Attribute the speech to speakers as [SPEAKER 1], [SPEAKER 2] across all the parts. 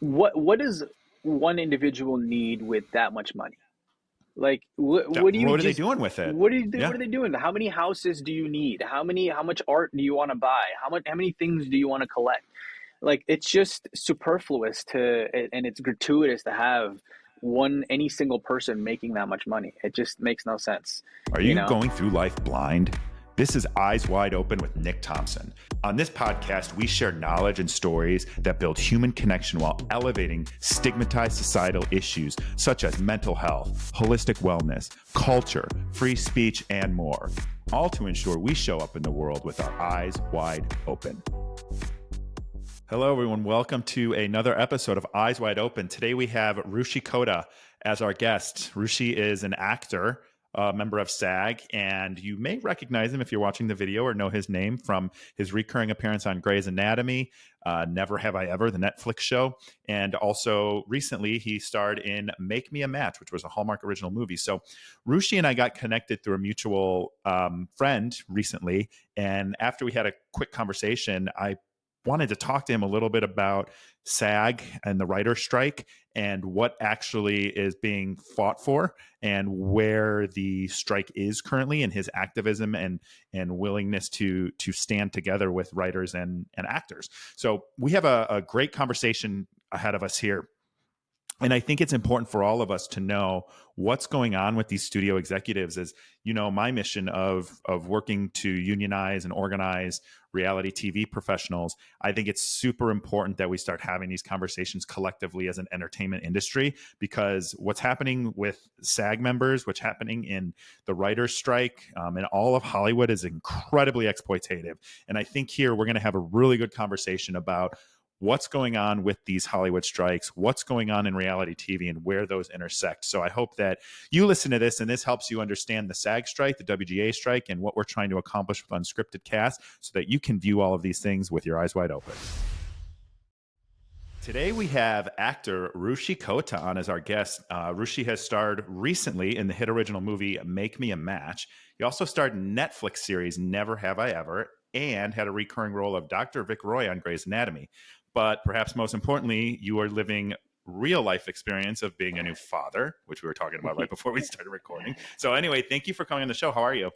[SPEAKER 1] what does one individual need with that much money? Like,
[SPEAKER 2] Yeah,
[SPEAKER 1] what do you
[SPEAKER 2] what are they
[SPEAKER 1] just,
[SPEAKER 2] doing with it?
[SPEAKER 1] what do you do?
[SPEAKER 2] Yeah.
[SPEAKER 1] What are they doing? How many houses do you need? How much art do you want to buy? How many things do you want to collect? Like, it's just superfluous and it's gratuitous to have any single person making that much money. It just makes no sense,
[SPEAKER 2] Are
[SPEAKER 1] you
[SPEAKER 2] you
[SPEAKER 1] know?
[SPEAKER 2] going through life blind? This is Eyes Wide Open with Nick Thompson. On this podcast, we share knowledge and stories that build human connection while elevating stigmatized societal issues such as mental health, holistic wellness, culture, free speech, and more. All to ensure we show up in the world with our eyes wide open. Hello, everyone. Welcome to another episode of Eyes Wide Open. Today we have Rushi Kota as our guest. Rushi is an actor, a member of SAG, and you may recognize him if you're watching the video or know his name from his recurring appearance on Grey's Anatomy, Never Have I Ever, the Netflix show, and also recently he starred in Make Me a Match, which was a Hallmark Original Movie. So Rushi and I got connected through a mutual friend recently, and after we had a quick conversation, I wanted to talk to him a little bit about SAG and the writer's strike and what actually is being fought for and where the strike is currently and his activism and willingness to stand together with writers and actors. So we have a great conversation ahead of us here. And I think it's important for all of us to know what's going on with these studio executives. As you know, my mission of working to unionize and organize reality TV professionals, I think it's super important that we start having these conversations collectively as an entertainment industry, because what's happening with SAG members, what's happening in the writer's strike, and all of Hollywood is incredibly exploitative. And I think here we're going to have a really good conversation about what's going on with these Hollywood strikes, what's going on in reality TV, and where those intersect. So I hope that you listen to this and this helps you understand the SAG strike, the WGA strike, and what we're trying to accomplish with Unscripted Cast so that you can view all of these things with your eyes wide open. Today we have actor Rushi Kota on as our guest. Rushi has starred recently in the hit original movie Make Me a Match. He also starred in Netflix series Never Have I Ever and had a recurring role of Dr. Vic Roy on Grey's Anatomy. But perhaps most importantly, you are living real life experience of being a new father, which we were talking about right before we started recording. So anyway, thank you for coming on the show. How are you?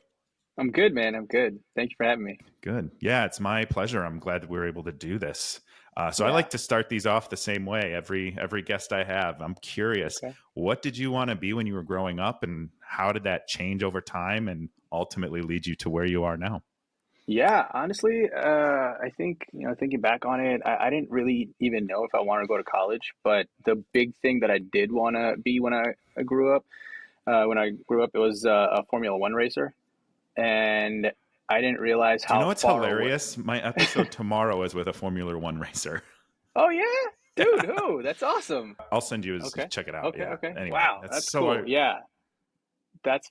[SPEAKER 1] I'm good, man. I'm good. Thank you for having me.
[SPEAKER 2] Good. Yeah, it's my pleasure. I'm glad that we were able to do this. So I
[SPEAKER 1] Yeah.
[SPEAKER 2] like to start these off the same way. Every guest I have, I'm curious,
[SPEAKER 1] Okay.
[SPEAKER 2] what did you want to be when you were growing up, and how did that change over time and ultimately lead you to where you are now?
[SPEAKER 1] Yeah, honestly, I think, thinking back on it, I didn't really even know if I wanted to go to college, but the big thing that I did want to be I grew up, when I grew up, it was a Formula One racer. And I didn't realize
[SPEAKER 2] Do you know
[SPEAKER 1] how
[SPEAKER 2] what's
[SPEAKER 1] far away.
[SPEAKER 2] hilarious? My episode tomorrow is with a Formula One racer.
[SPEAKER 1] Oh, yeah, dude,
[SPEAKER 2] Yeah.
[SPEAKER 1] who? That's awesome.
[SPEAKER 2] I'll send you his,
[SPEAKER 1] Okay.
[SPEAKER 2] check it out.
[SPEAKER 1] Okay.
[SPEAKER 2] Yeah.
[SPEAKER 1] Okay.
[SPEAKER 2] Anyway,
[SPEAKER 1] Wow,
[SPEAKER 2] that's
[SPEAKER 1] that's
[SPEAKER 2] so.
[SPEAKER 1] cool. Yeah, that's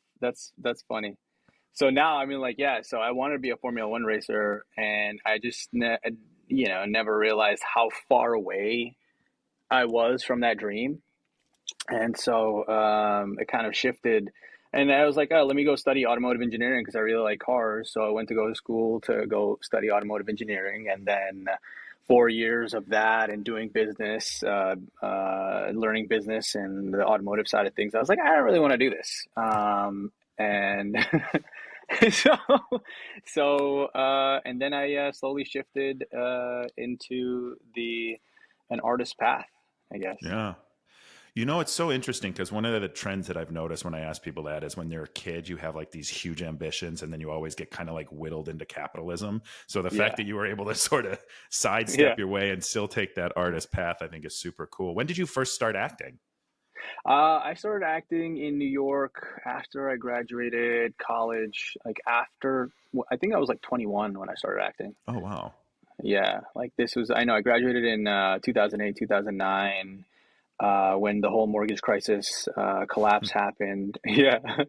[SPEAKER 1] funny. So now, I mean, like, yeah, so I wanted to be a Formula One racer, and I just, never realized how far away I was from that dream. And so it kind of shifted. And I was like, oh, let me go study automotive engineering because I really like cars. So I went to go to school to go study automotive engineering. And then 4 years of that and doing business, learning business and the automotive side of things. I was like, I don't really want to do this. And so, and then I slowly shifted into an artist path, I guess.
[SPEAKER 2] Yeah. You know, it's so interesting because one of the trends that I've noticed when I ask people that is when they're a kid, you have like these huge ambitions and then you always get kind of like whittled into capitalism. So the fact
[SPEAKER 1] Yeah.
[SPEAKER 2] that you were able to sort of
[SPEAKER 1] Yeah.
[SPEAKER 2] sidestep your way and still take that artist path, I think is super cool. When did you first start acting?
[SPEAKER 1] I started acting in New York after I graduated college. Like I think I was like 21 when I started acting.
[SPEAKER 2] Oh, wow.
[SPEAKER 1] Yeah, like I know I graduated in 2008, 2009, when the whole mortgage crisis collapse happened. Yeah.
[SPEAKER 2] I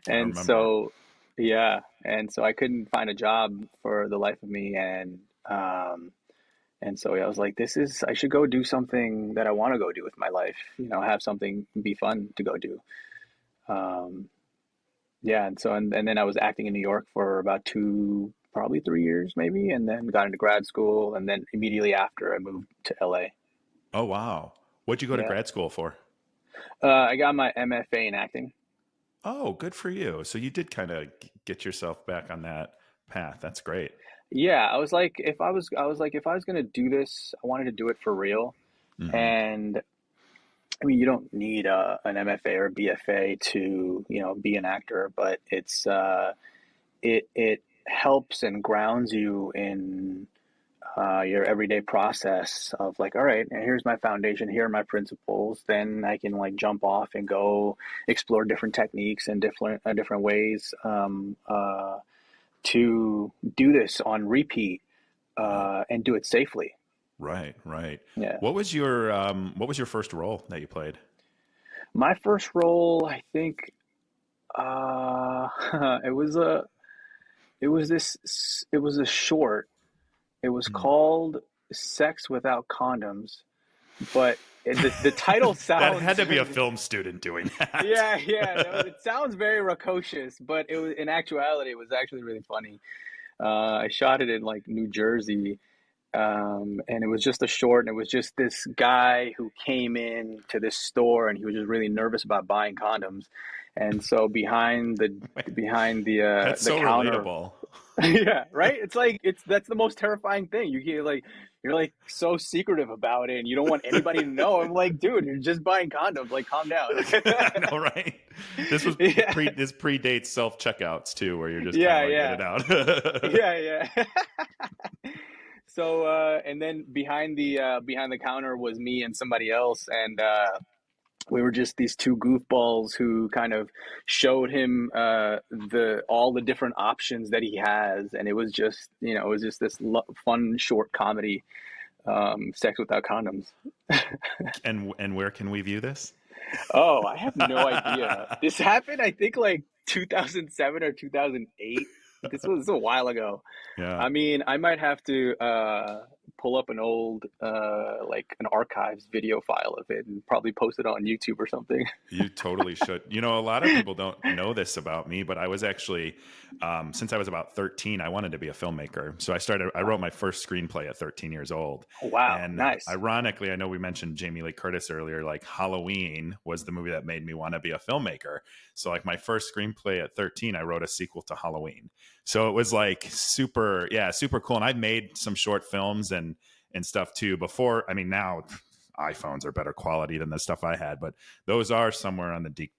[SPEAKER 1] And
[SPEAKER 2] remember.
[SPEAKER 1] so, yeah. And so I couldn't find a job for the life of me. And so yeah, I was like, I should go do something that I want to go do with my life, have something be fun to go do. Um, yeah. And then I was acting in New York for about probably 3 years maybe, and then got into grad school. And then immediately after I moved to LA.
[SPEAKER 2] Oh, wow. What'd you go to
[SPEAKER 1] Yeah.
[SPEAKER 2] grad school for?
[SPEAKER 1] I got my MFA in acting.
[SPEAKER 2] Oh, good for you. So you did kind of get yourself back on that path. That's great.
[SPEAKER 1] Yeah, if I was gonna do this, I wanted to do it for real.
[SPEAKER 2] Hmm.
[SPEAKER 1] And I mean, you don't need an MFA or a BFA to, be an actor, but it helps and grounds you in your everyday process of like, all right, and here's my foundation, here are my principles. Then I can like jump off and go explore different techniques and different ways to do this on repeat
[SPEAKER 2] Right.
[SPEAKER 1] and do it safely.
[SPEAKER 2] Right. Right.
[SPEAKER 1] Yeah.
[SPEAKER 2] What was your first role that you played?
[SPEAKER 1] My first role, I think, uh, it was a it was a short. It was
[SPEAKER 2] Mm.
[SPEAKER 1] called Sex Without Condoms, but the title
[SPEAKER 2] That had
[SPEAKER 1] sounds
[SPEAKER 2] to be a film student doing that.
[SPEAKER 1] yeah, yeah, no, it sounds very precocious, but it was in actuality it was actually really funny. I shot it in like New Jersey, and it was just a short, and it was just this guy who came in to this store, and he was just really nervous about buying condoms, and so behind
[SPEAKER 2] That's
[SPEAKER 1] the
[SPEAKER 2] so
[SPEAKER 1] counter.
[SPEAKER 2] relatable.
[SPEAKER 1] Yeah, right. It's like that's the most terrifying thing. You're like so secretive about it, and you don't want anybody to know. I'm like, dude, you're just buying condoms. Like, calm down.
[SPEAKER 2] I know, right? This was
[SPEAKER 1] Yeah,
[SPEAKER 2] this predates self checkouts too, where you're just kind of
[SPEAKER 1] yeah,
[SPEAKER 2] like in
[SPEAKER 1] yeah,
[SPEAKER 2] and out.
[SPEAKER 1] yeah, yeah. So, and then behind the counter was me and somebody else, and we were just these two goofballs who kind of showed him the all the different options that he has, and it was just this fun short comedy, Sex Without Condoms.
[SPEAKER 2] And where can we view this?
[SPEAKER 1] Oh, I have no idea. This happened, I think, like 2007 or 2008. This was a while ago.
[SPEAKER 2] Yeah.
[SPEAKER 1] I mean, I might have to pull up an old, like an archives video file of it and probably post it on YouTube or something.
[SPEAKER 2] You totally should. You know, a lot of people don't know this about me, but I was actually, since I was about 13, I wanted to be a filmmaker. So I wrote my first screenplay at 13 years old.
[SPEAKER 1] Wow,
[SPEAKER 2] And
[SPEAKER 1] nice.
[SPEAKER 2] ironically, I know we mentioned Jamie Lee Curtis earlier, like Halloween was the movie that made me want to be a filmmaker. So, like, my first screenplay at 13, I wrote a sequel to Halloween. So it was like super, yeah, super cool. And I've made some short films and stuff too before. I mean, now iPhones are better quality than the stuff I had, but those are somewhere on the deep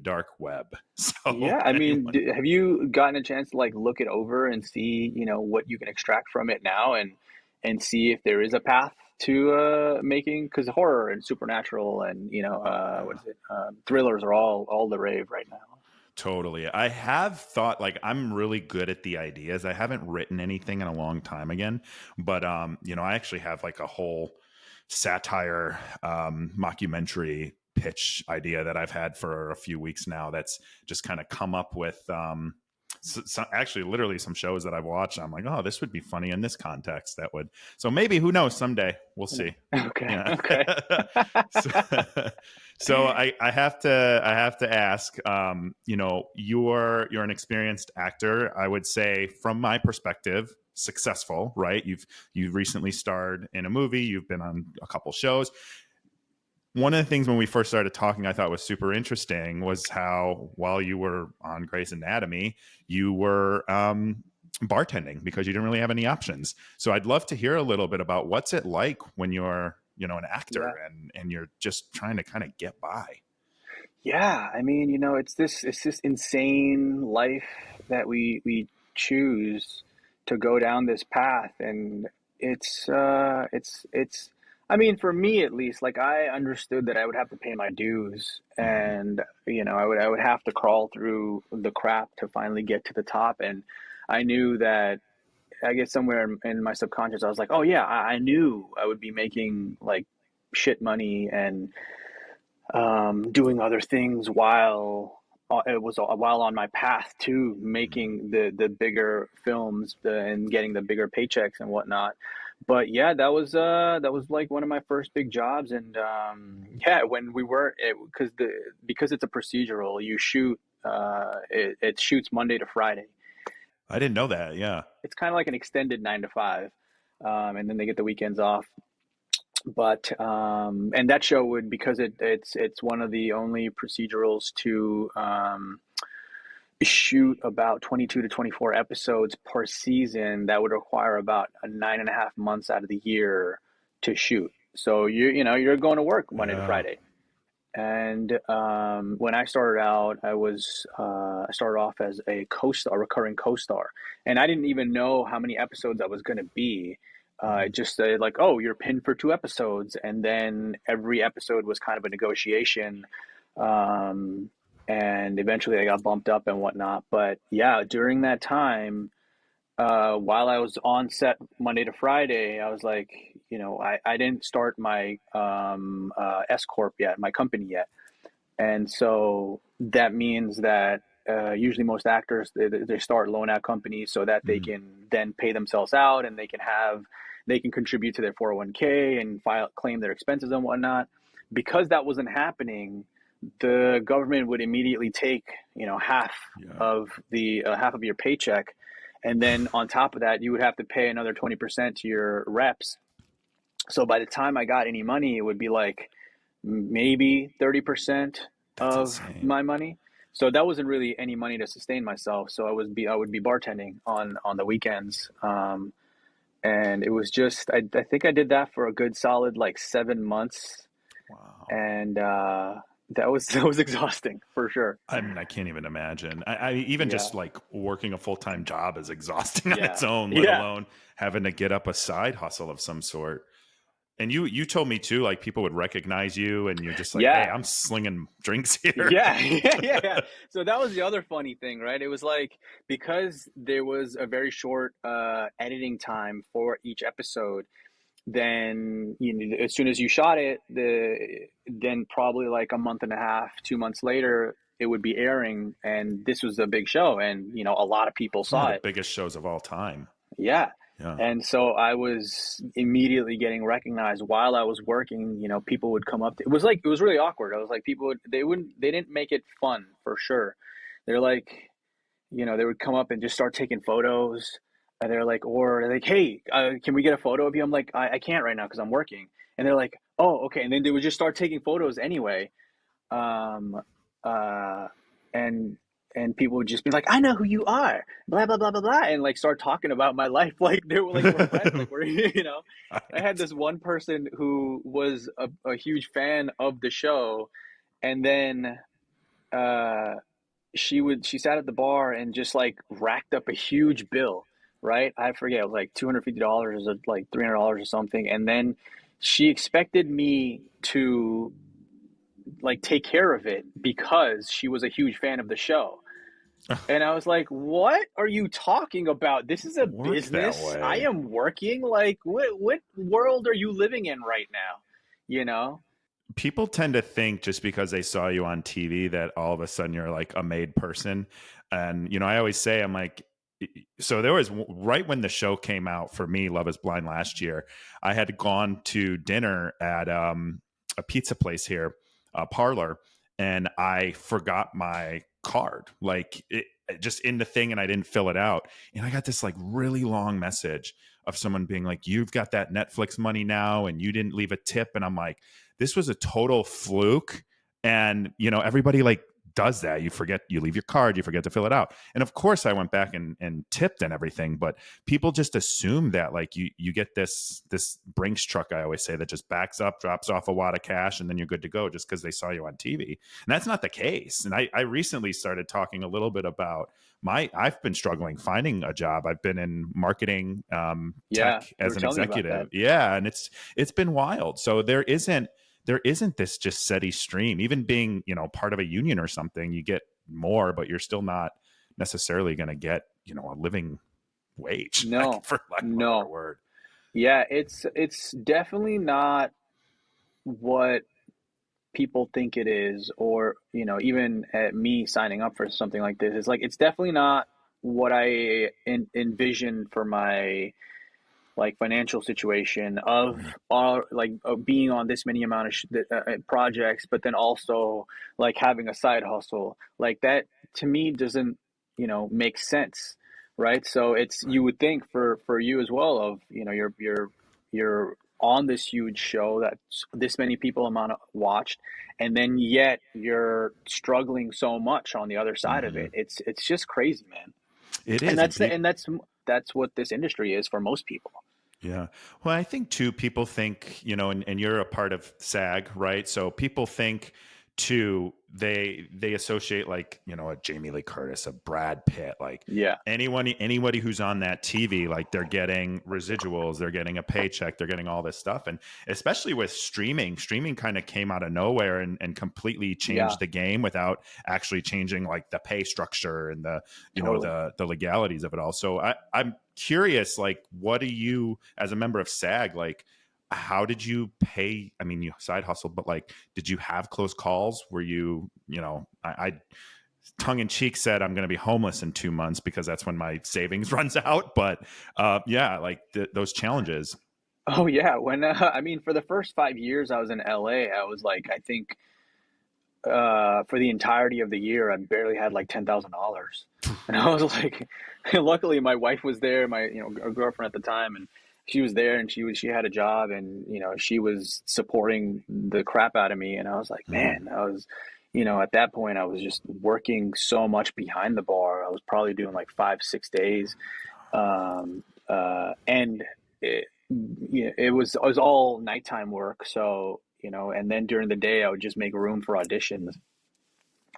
[SPEAKER 2] dark web. So
[SPEAKER 1] Yeah, I mean,
[SPEAKER 2] anyone,
[SPEAKER 1] have you gotten a chance to like look it over and see, what you can extract from it now and see if there is a path to making because horror and supernatural and
[SPEAKER 2] oh yeah,
[SPEAKER 1] what is it? Thrillers are all the rave right now.
[SPEAKER 2] totally. I have thought like I'm really good at the ideas. I haven't written anything in a long time again, but I actually have like a whole satire mockumentary pitch idea that I've had for a few weeks now that's just kind of come up with actually literally some shows that I've watched. I'm like, oh, this would be funny in this context. That would, so maybe, who knows, someday we'll see.
[SPEAKER 1] Okay,
[SPEAKER 2] Yeah.
[SPEAKER 1] okay.
[SPEAKER 2] so, so I have to ask, you're an experienced actor. I would say from my perspective, successful, right? You've recently starred in a movie, you've been on a couple shows. One of the things when we first started talking I thought was super interesting was how while you were on Grey's Anatomy, you were bartending because you didn't really have any options. So I'd love to hear a little bit about what's it like when you're, an actor
[SPEAKER 1] Yeah.
[SPEAKER 2] and you're just trying to kind of get by.
[SPEAKER 1] Yeah, I mean, it's this insane life that we choose to go down this path, and it's I mean, for me at least, like I understood that I would have to pay my dues,
[SPEAKER 2] Hmm.
[SPEAKER 1] and I would have to crawl through the crap to finally get to the top, and I knew that I guess somewhere in my subconscious I was like, oh yeah, I knew I would be making like shit money and doing other things while on my path to
[SPEAKER 2] Hmm.
[SPEAKER 1] making the bigger films and getting the bigger paychecks and whatnot. But yeah, that was like one of my first big jobs, and yeah, when we were because it's a procedural, you shoot it shoots Monday to Friday.
[SPEAKER 2] I didn't know that. Yeah.
[SPEAKER 1] It's kind of like an extended 9 to 5, and then they get the weekends off. But and that show would, because it's one of the only procedurals to shoot about 22 to 24 episodes per season, that would require about 9.5 months out of the year to shoot. So you're going to work Monday to
[SPEAKER 2] Yeah.
[SPEAKER 1] Friday. And when I started out, I started off as a co-star, recurring co-star, and I didn't even know how many episodes I was going to be. It just said like, oh, you're pinned for 2 episodes, and then every episode was kind of a negotiation, um, and eventually I got bumped up and whatnot. But yeah, during that time, while I was on set Monday to Friday, I was like, I didn't start my S corp yet, my company yet, and so that means that usually most actors they start loan out companies so that they
[SPEAKER 2] Mm.
[SPEAKER 1] can then pay themselves out, and they can contribute to their 401k and claim their expenses and whatnot. Because that wasn't happening, the government would immediately take half
[SPEAKER 2] Yeah.
[SPEAKER 1] of the half of your paycheck, and then on top of that you would have to pay another 20% to your reps. So by the time I got any money, it would be like maybe 30%
[SPEAKER 2] That's
[SPEAKER 1] of
[SPEAKER 2] insane.
[SPEAKER 1] my money. So that wasn't really any money to sustain myself. So I would be bartending on the weekends. And it was just I think I did that for a good solid like 7 months,
[SPEAKER 2] Wow.
[SPEAKER 1] and that was that was exhausting for sure.
[SPEAKER 2] I mean, I can't even imagine. I even
[SPEAKER 1] Yeah,
[SPEAKER 2] just like working a full time job is exhausting on
[SPEAKER 1] yeah,
[SPEAKER 2] its own, let
[SPEAKER 1] yeah,
[SPEAKER 2] alone having to get up a side hustle of some sort. And you told me too, like people would recognize you, and you're just like, hey,
[SPEAKER 1] yeah.
[SPEAKER 2] I'm slinging drinks here.
[SPEAKER 1] Yeah, yeah, yeah, yeah. So that was the other funny thing, right? It was like, because there was a very short editing time for each episode, then as soon as you shot it, then probably like a month and a half, 2 months later, it would be airing, and this was a big show, and a lot of people
[SPEAKER 2] It's one of
[SPEAKER 1] saw
[SPEAKER 2] the
[SPEAKER 1] it.
[SPEAKER 2] biggest shows of all time.
[SPEAKER 1] Yeah.
[SPEAKER 2] Yeah.
[SPEAKER 1] And so I was immediately getting recognized while I was working. People would come up to, it was really awkward. I was like, they didn't make it fun for sure. They're like, they would come up and just start taking photos. And they're like, hey, can we get a photo of you? I'm like, I can't right now because I'm working. And they're like, oh, okay. And then they would just start taking photos anyway. Um, uh, and and people would just be like, "I know who you are," blah blah blah blah blah, and like start talking about my life like they were like we're friends, like we're I had
[SPEAKER 2] Right.
[SPEAKER 1] this one person who was a huge fan of the show, and then uh, she sat at the bar and just like racked up a huge bill, right? I forget, it was like $250 or like $300 or something, and then she expected me to like take care of it because she was a huge fan of the show. And I was like, "What are you talking about? This is a
[SPEAKER 2] Work that
[SPEAKER 1] business. I
[SPEAKER 2] way.
[SPEAKER 1] am working. Like, what world are you living in right now?" You know?
[SPEAKER 2] People tend to think just because they saw you on TV that all of a sudden you're like a made person. And, I always say, I'm like, so there was right when the show came out for me, Love is Blind last year, I had gone to dinner at a pizza place here, a parlor, and I forgot my card, like just in the thing, and I didn't fill it out. And I got this like really long message of someone being like, you've got that Netflix money now and you didn't leave a tip. And I'm like, this was a total fluke. And, everybody like does that. You forget, you leave your card, you forget to fill it out. And of course I went back and tipped and everything, but people just assume that like you get this Brinks truck, I always say, that just backs up, drops off a wad of cash, and then you're good to go just because they saw you on TV. And that's not the case. And I recently started talking a little bit about I've been struggling finding a job. I've been in marketing,
[SPEAKER 1] Yeah,
[SPEAKER 2] tech
[SPEAKER 1] you
[SPEAKER 2] as
[SPEAKER 1] were
[SPEAKER 2] an
[SPEAKER 1] telling me about that.
[SPEAKER 2] executive. Yeah. And it's been wild. So there isn't this just steady stream. Even being, part of a union or something, you get more, but you're still not necessarily going to get, a living wage, like
[SPEAKER 1] No,
[SPEAKER 2] for lack of a better
[SPEAKER 1] no.
[SPEAKER 2] word.
[SPEAKER 1] Yeah, it's definitely not what people think it is, or even at me signing up for something like this, it's definitely not what I envisioned for my like financial situation of
[SPEAKER 2] Right.
[SPEAKER 1] being on this many amount of projects, but then also like having a side hustle like that. To me doesn't make sense, right? So it's,
[SPEAKER 2] Right.
[SPEAKER 1] you would think for you as well, of your on this huge show that this many people amount of watched, and then yet you're struggling so much on the other side of
[SPEAKER 2] Hmm.
[SPEAKER 1] it. It's just crazy, man.
[SPEAKER 2] It
[SPEAKER 1] And
[SPEAKER 2] is. And people,
[SPEAKER 1] that's what this industry is for most people.
[SPEAKER 2] yeah. Well, I think too, people think, and you're a part of SAG, right? So people think too, they associate like, a Jamie Lee Curtis, a Brad Pitt, like
[SPEAKER 1] Yeah,
[SPEAKER 2] anybody who's on that TV, like they're getting residuals, they're getting a paycheck, they're getting all this stuff. And especially with streaming kind of came out of nowhere and completely
[SPEAKER 1] yeah,
[SPEAKER 2] changed the game without actually changing like the pay structure and
[SPEAKER 1] totally.
[SPEAKER 2] the legalities of it all. So I'm curious, like, what do you, as a member of SAG, like, how did you pay? I mean, you side hustled, but like, did you have close calls? Were you, I tongue in cheek said I'm going to be homeless in 2 months because that's when my savings runs out. But yeah, like those challenges.
[SPEAKER 1] Oh yeah, when I mean, for the first 5 years I was in LA, I was like, I think for the entirety of the year, I barely had like $10,000, and I was like, luckily my wife was there, my girlfriend at the time, and she was there, and she had a job, and she was supporting the crap out of me, and I was like,
[SPEAKER 2] Mm,
[SPEAKER 1] man, I was, at that point I was just working so much behind the bar. I was probably doing like 5, 6 days, and it was all nighttime work, so. And then during the day, I would just make room for auditions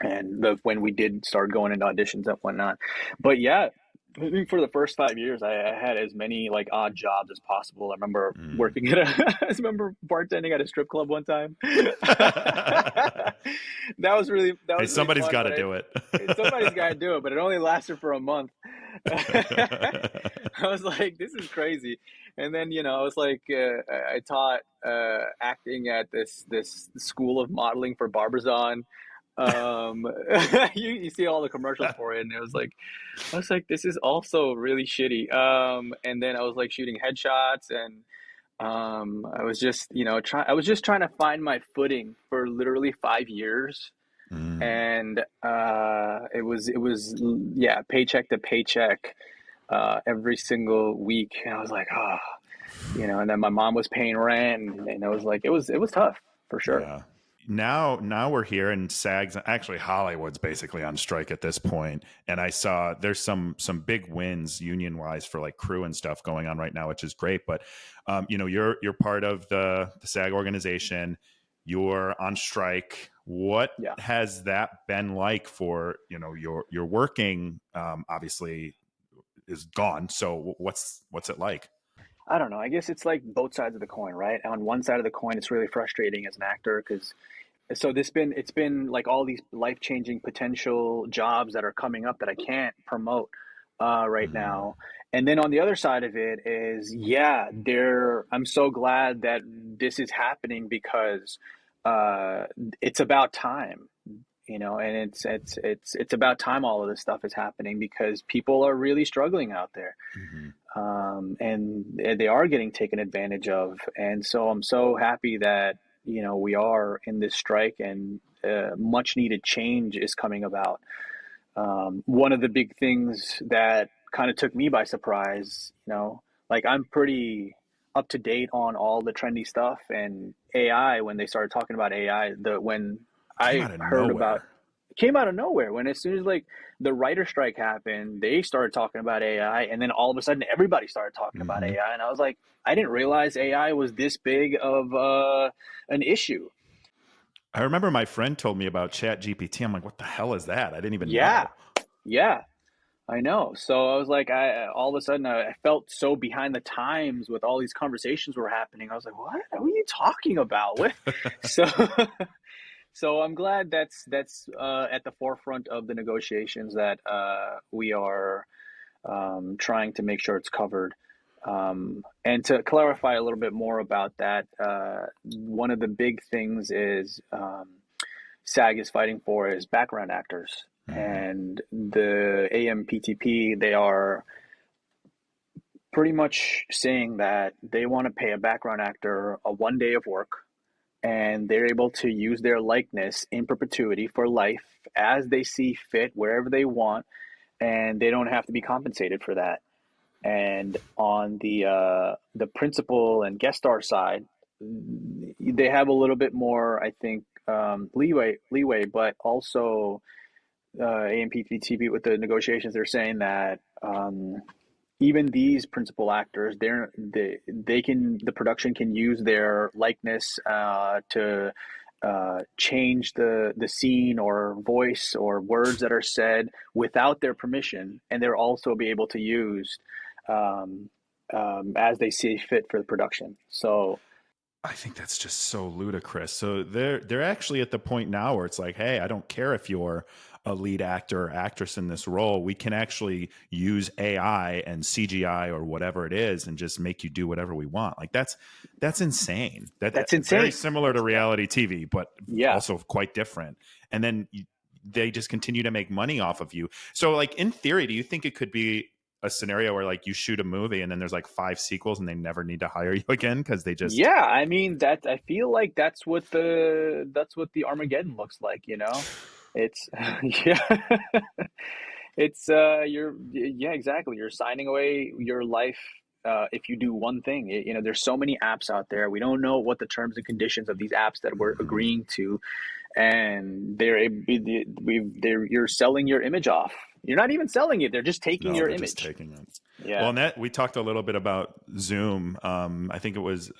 [SPEAKER 1] and when we did start going into auditions and whatnot. But yeah, I think for the first 5 years, I had as many like odd jobs as possible. I remember
[SPEAKER 2] mm.
[SPEAKER 1] working at I remember bartending at a strip club one time. That
[SPEAKER 2] Hey,
[SPEAKER 1] was really
[SPEAKER 2] somebody's
[SPEAKER 1] fun,
[SPEAKER 2] got
[SPEAKER 1] but
[SPEAKER 2] to do it.
[SPEAKER 1] somebody's got to do it. But it only lasted for a month. I was like, this is crazy. And then I was like, I taught acting at this school of modeling for Barbizon. um you see all the commercials for it, and I was like, this is also really shitty. And then I was like shooting headshots, and I was just trying to find my footing for literally 5 years.
[SPEAKER 2] Mm.
[SPEAKER 1] And it was yeah, paycheck to paycheck, every single week. And I was like, and then my mom was paying rent, and I was like, it was tough for sure.
[SPEAKER 2] Yeah. Now we're here, and SAG's actually Hollywood's basically on strike at this point. And I saw there's some big wins union wise for like crew and stuff going on right now, which is great. But you're part of the SAG organization. You're on strike. What
[SPEAKER 1] Yeah.
[SPEAKER 2] has that been like for your working? Obviously is gone. So what's it like?
[SPEAKER 1] I don't know. I guess it's like both sides of the coin, right? On one side of the coin, it's really frustrating as an actor because it's been like all these life-changing potential jobs that are coming up that I can't promote right
[SPEAKER 2] Mm,
[SPEAKER 1] now. And then on the other side of it is, yeah, I'm so glad that this is happening because uh, it's about time, and it's about time all of this stuff is happening because people are really struggling out there,
[SPEAKER 2] mhm.
[SPEAKER 1] and they are getting taken advantage of. And so I'm so happy that we are in this strike, and much needed change is coming about. One of the big things that kind of took me by surprise, like I'm pretty up to date on all the trendy stuff and AI. When they started talking about AI, when
[SPEAKER 2] Came
[SPEAKER 1] I
[SPEAKER 2] out of
[SPEAKER 1] heard about
[SPEAKER 2] nowhere.
[SPEAKER 1] it came out of nowhere. When as soon as like the writer strike happened, they started talking about AI, and then all of a sudden everybody started talking about
[SPEAKER 2] Hmm.
[SPEAKER 1] AI, and I was like, I didn't realize AI was this big of an issue.
[SPEAKER 2] I remember my friend told me about Chat GPT. I'm like, what the hell is that? I didn't even
[SPEAKER 1] Yeah,
[SPEAKER 2] know.
[SPEAKER 1] yeah. I know. So I was like, I all of a sudden I felt so behind the times with all these conversations were happening. I was like, what are you talking about? What? So, so I'm glad that's at the forefront of the negotiations, that we are trying to make sure it's covered. And to clarify a little bit more about that, one of the big things is SAG is fighting for is background actors.
[SPEAKER 2] Hmm.
[SPEAKER 1] And the AMPTP, they are pretty much saying that they want to pay a background actor a 1 day of work, and they're able to use their likeness in perpetuity for life as they see fit, wherever they want, and they don't have to be compensated for that. And on the principal and guest star side, they have a little bit more, I think, leeway, but also AMPTP with the negotiations, they're saying that even these principal actors, they can the production can use their likeness to change the scene or voice or words that are said without their permission, and they'll also be able to use um, as they see fit for the production. So
[SPEAKER 2] I think that's just so ludicrous. So they're actually at the point now where it's like, hey, I don't care if you're a lead actor or actress in this role. We can actually use AI and CGI or whatever it is and just make you do whatever we want. Like that's insane. That
[SPEAKER 1] that's
[SPEAKER 2] very
[SPEAKER 1] insane.
[SPEAKER 2] similar to
[SPEAKER 1] Yeah,
[SPEAKER 2] reality TV, but
[SPEAKER 1] yeah,
[SPEAKER 2] also quite different. And then they just continue to make money off of you. So like in theory, do you think it could be a scenario where like you shoot a movie and then there's like 5 sequels and they never need to hire you again because they just
[SPEAKER 1] yeah. I mean, that I feel like that's what the Armageddon looks like. It's yeah. It's you're yeah, exactly. You're signing away your life if you do one thing. There's so many apps out there. We don't know what the terms and conditions of these apps that we're
[SPEAKER 2] Mhm.
[SPEAKER 1] agreeing to, and you're selling your image off. You're not even selling it. They're just taking
[SPEAKER 2] No,
[SPEAKER 1] your
[SPEAKER 2] they're just
[SPEAKER 1] image.
[SPEAKER 2] taking it. Well,
[SPEAKER 1] Yeah.
[SPEAKER 2] and that we talked a little bit about Zoom. I think it was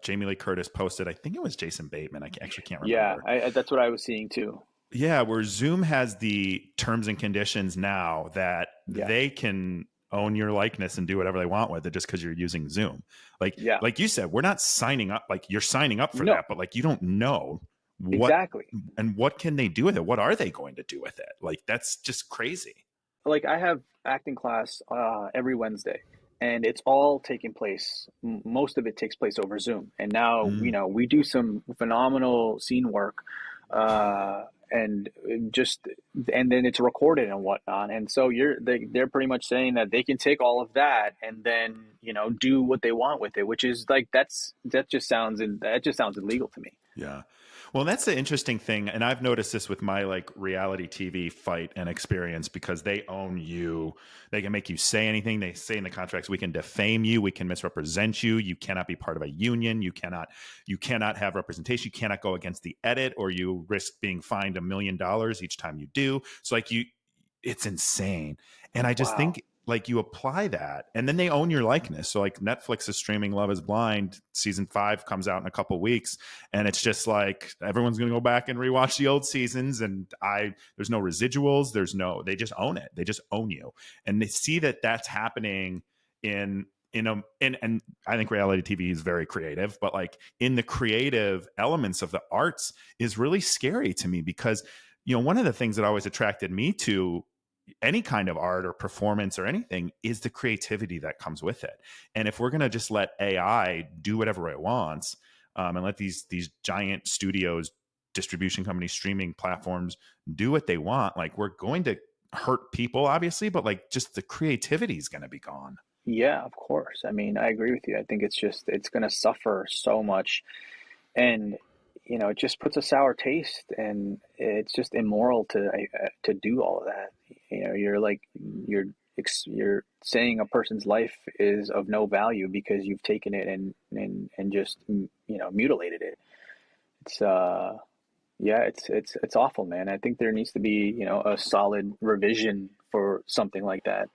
[SPEAKER 2] Jamie Lee Curtis posted. I think it was Jason Bateman. Actually can't
[SPEAKER 1] Yeah,
[SPEAKER 2] remember.
[SPEAKER 1] that's what I was seeing too.
[SPEAKER 2] Yeah, where Zoom has the terms and conditions now that
[SPEAKER 1] Yeah.
[SPEAKER 2] they can own your likeness and do whatever they want with it just because you're using Zoom. Like
[SPEAKER 1] Yeah.
[SPEAKER 2] like you said, we're not signing up. Like you're signing up for
[SPEAKER 1] No,
[SPEAKER 2] that, but like you don't know what
[SPEAKER 1] exactly.
[SPEAKER 2] and what can they do with it. What are they going to do with it? Like that's just crazy.
[SPEAKER 1] Like I have acting class every Wednesday, and it's all taking place. Most of it takes place over Zoom. And now,
[SPEAKER 2] Mm.
[SPEAKER 1] we do some phenomenal scene work, and just and then it's recorded and whatnot. And so they're pretty much saying that they can take all of that and then do what they want with it, which is like that just sounds illegal to me.
[SPEAKER 2] Yeah. Well, that's the interesting thing. And I've noticed this with my like reality TV fight and experience because they own you. They can make you say anything. They say in the contracts, we can defame you. We can misrepresent you. You cannot be part of a union. You cannot have representation. You cannot go against the edit or you risk being fined $1 million each time you do. So like it's insane. And I just
[SPEAKER 1] Wow.
[SPEAKER 2] think like you apply that and then they own your likeness. So like Netflix is streaming Love is Blind. Season 5 comes out in a couple weeks and it's just like everyone's going to go back and rewatch the old seasons and there's no residuals, they just own it, they just own you, and they see that that's happening and I think reality TV is very creative, but like in the creative elements of the arts is really scary to me because one of the things that always attracted me to any kind of art or performance or anything is the creativity that comes with it. And if we're going to just let AI do whatever it wants, and let these giant studios, distribution companies, streaming platforms do what they want, like we're going to hurt people, obviously, but like just the creativity is going to be gone.
[SPEAKER 1] Yeah, of course. I mean, I agree with you. I think it's going to suffer so much, and it just puts a sour taste, and it's just immoral to do all of that. You're like you're saying a person's life is of no value because you've taken it and just mutilated it. It's yeah, it's awful, man. I think there needs to be a solid revision for something like that.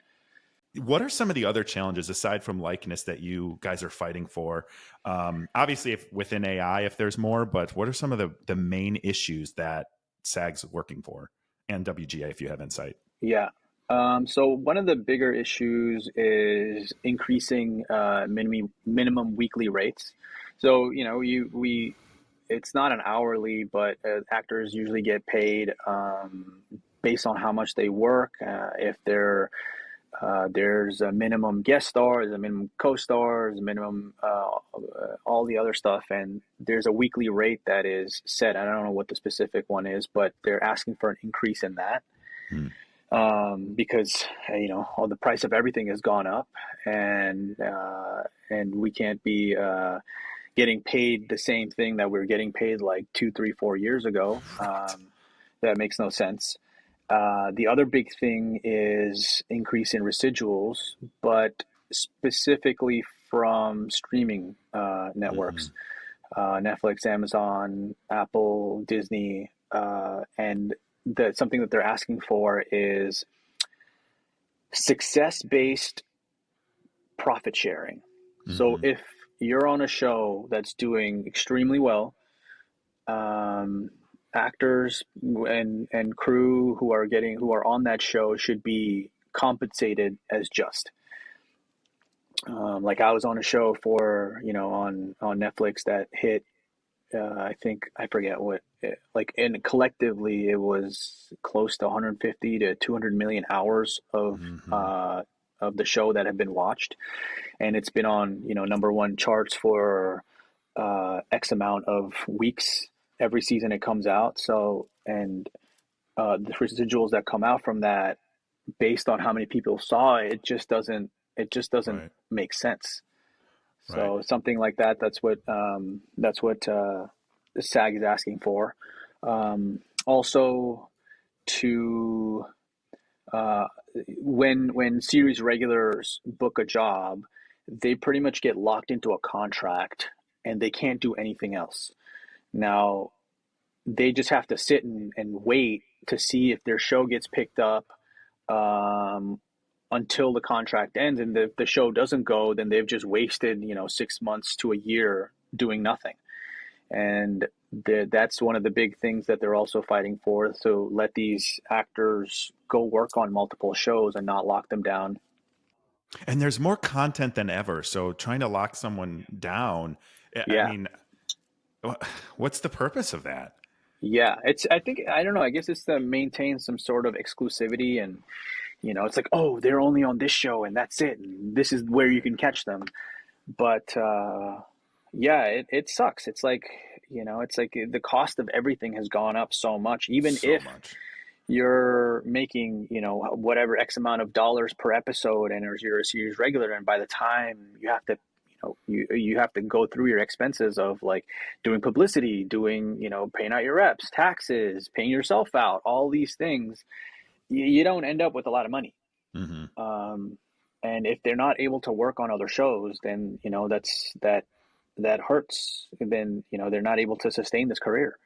[SPEAKER 2] What are some of the other challenges aside from likeness that you guys are fighting for? Obviously, if within AI, if there's more, but what are some of the main issues that SAG's working for, and WGA, if you have insight?
[SPEAKER 1] Yeah. So one of the bigger issues is increasing minimum weekly rates. So it's not an hourly, but actors usually get paid based on how much they work. If there's a minimum guest star, there's a minimum co-star, there's a minimum all the other stuff, and there's a weekly rate that is set. I don't know what the specific one is, but they're asking for an increase in that
[SPEAKER 2] Hmm.
[SPEAKER 1] because all the price of everything has gone up, and we can't be getting paid the same thing that we are getting paid like 2, 3, 4 years ago.
[SPEAKER 2] Right.
[SPEAKER 1] That makes no sense. The other big thing is increase in residuals, but specifically from streaming
[SPEAKER 2] Mm-hmm.
[SPEAKER 1] networks, Netflix, Amazon, Apple, Disney, and something that they're asking for is success-based profit sharing. So
[SPEAKER 2] Mm-hmm.
[SPEAKER 1] if you're on a show that's doing extremely well, um, actors and crew who are on that show should be compensated as just. Like I was on a show for on Netflix that hit I think I forget what like and collectively it was close to 150 to 200 million hours
[SPEAKER 2] Mm-hmm.
[SPEAKER 1] of the show that have been watched, and it's been on number one charts for X amount of weeks every season it comes out. So and the residuals that come out from that, based on how many people saw it, it just doesn't
[SPEAKER 2] Right.
[SPEAKER 1] make sense.
[SPEAKER 2] Right.
[SPEAKER 1] So something like that. That's what the SAG is asking for. Also, to uh, when series regulars book a job, they pretty much get locked into a contract and they can't do anything else. Now they just have to sit and wait to see if their show gets picked up um, until the contract ends. And if the show doesn't go, then they've just wasted 6 months to a year doing nothing. And that's one of the big things that they're also fighting for. So let these actors go work on multiple shows and not lock them down.
[SPEAKER 2] And there's more content than ever. So trying to lock someone down, I
[SPEAKER 1] Yeah.
[SPEAKER 2] mean, what's the purpose of that?
[SPEAKER 1] Yeah. I think, I don't know. I guess it's to maintain some sort of exclusivity. And, it's like, oh, they're only on this show and that's it. And this is where you
[SPEAKER 2] Right.
[SPEAKER 1] can catch them. But, yeah, it sucks. It's like the cost of everything has gone up so much, even
[SPEAKER 2] So
[SPEAKER 1] if
[SPEAKER 2] much.
[SPEAKER 1] you're making, whatever X amount of dollars per episode and or you're a series regular, and by the time you have to, you have to go through your expenses of like doing publicity, doing, paying out your reps, taxes, paying yourself out, all these things, you don't end up with a lot of money.
[SPEAKER 2] Mm-hmm.
[SPEAKER 1] Um, and if they're not able to work on other shows, then, that hurts. Then, they're not able to sustain this career.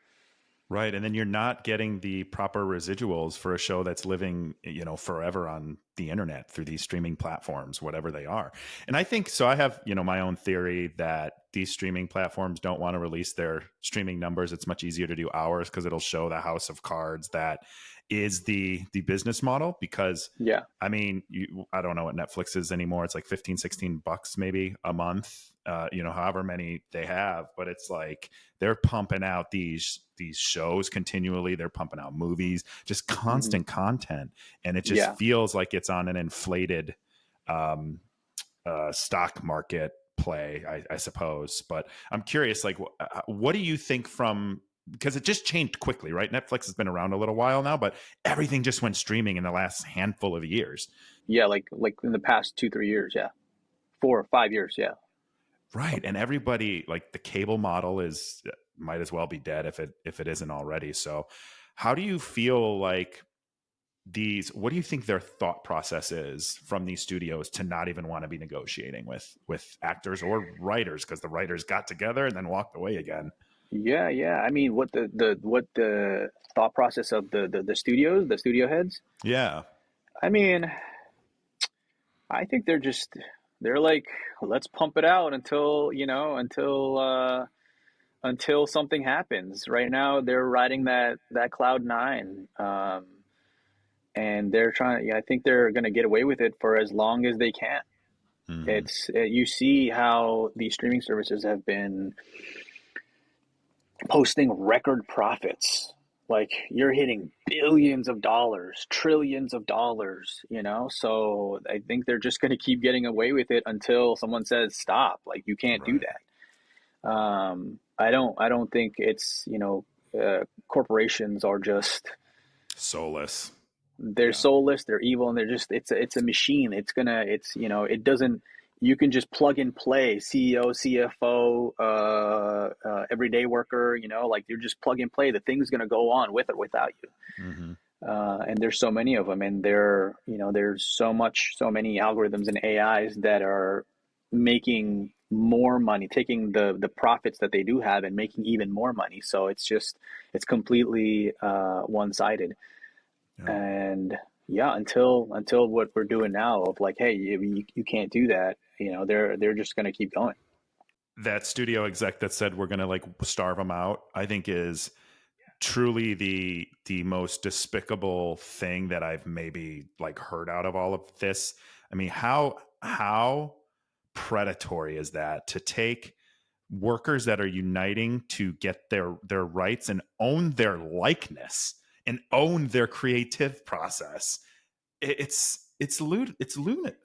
[SPEAKER 2] Right. And then you're not getting the proper residuals for a show that's living, forever on the internet through these streaming platforms, whatever they are. And I think so. I have, my own theory that these streaming platforms don't want to release their streaming numbers. It's much easier to do ours because it'll show the house of cards that is the business model. Because
[SPEAKER 1] Yeah.
[SPEAKER 2] I mean, I don't know what Netflix is anymore. It's like 15, $16 maybe a month, however many they have, but it's like, they're pumping out these shows continually. They're pumping out movies, just
[SPEAKER 1] Hmm.
[SPEAKER 2] constant content, and it just
[SPEAKER 1] Yeah.
[SPEAKER 2] feels like it's on an inflated um, stock market play, I suppose. But I'm curious, like, what do you think from? Because it just changed quickly, right? Netflix has been around a little while now, but everything just went streaming in the last handful of years.
[SPEAKER 1] Yeah. Like in the past 2, 3 years. Yeah. 4 or 5 years. Yeah.
[SPEAKER 2] Right.
[SPEAKER 1] Something
[SPEAKER 2] And
[SPEAKER 1] like that.
[SPEAKER 2] everybody, like, the cable model is might as well be dead if it isn't already. So how do you feel like what do you think their thought process is from these studios to not even want to be negotiating with actors or writers, because the writers got together and then walked away again?
[SPEAKER 1] Yeah. Yeah. I mean, what the thought process of the studios, the studio heads.
[SPEAKER 2] Yeah.
[SPEAKER 1] I mean, I think they're like, let's pump it out until until something happens. Right now, they're riding that cloud nine, and they're trying. Yeah, I think they're going to get away with it for as long as they can.
[SPEAKER 2] Hmm.
[SPEAKER 1] It's you see how these streaming services have been posting record profits. Like you're hitting billions of dollars, trillions of dollars, So I think they're just going to keep getting away with it until someone says stop. Like you can't do
[SPEAKER 2] Right.
[SPEAKER 1] that. I don't think it's corporations are just
[SPEAKER 2] Soulless.
[SPEAKER 1] they're
[SPEAKER 2] Yeah.
[SPEAKER 1] soulless, they're evil, and it's a machine. It doesn't. You can just plug and play CEO, CFO, everyday worker. Like you just plug and play. The thing's gonna go on with or without you.
[SPEAKER 2] Hmm.
[SPEAKER 1] And there's so many of them, and there's so many algorithms and AIs that are making more money, taking the profits that they do have and making even more money. So it's completely one-sided.
[SPEAKER 2] Yeah.
[SPEAKER 1] And yeah, until what we're doing now of like, hey, you can't do that. They're just going to keep going.
[SPEAKER 2] That studio exec that said we're going to like starve them out, I think is truly the most despicable thing that I've maybe like heard out of all of this. I mean, how predatory is that to take workers that are uniting to get their rights and own their likeness and own their creative process? It's lunatic.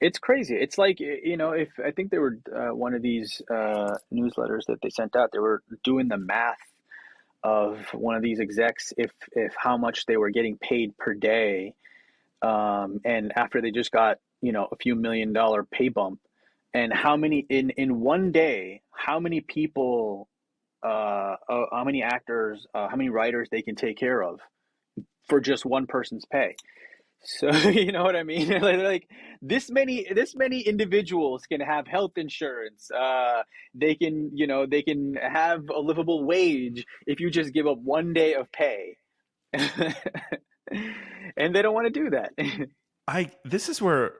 [SPEAKER 1] It's crazy. It's like, if I think they were one of these newsletters that they sent out, they were doing the math of one of these execs, if how much they were getting paid per day, and after they just got a few $1 million pay bump, and how many in one day, how many people, how many actors, how many writers they can take care of for just one person's pay. So you know what I mean? Like this many individuals can have health insurance. They can have a livable wage if you just give up one day of pay. And they don't want to do that.
[SPEAKER 2] This is where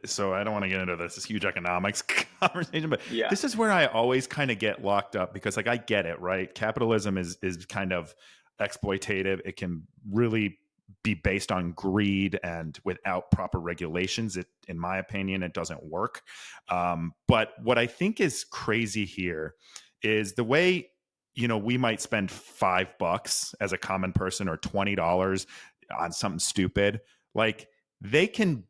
[SPEAKER 2] so I don't want to get into this huge economics conversation, but
[SPEAKER 1] Yeah.
[SPEAKER 2] this is where I always kind of get locked up because like I get it, right? Capitalism is kind of exploitative. It can really be based on greed, and without proper regulations, it, in my opinion, it doesn't work. But what I think is crazy here is the way we might spend $5 as a common person or $20 on something stupid, like they can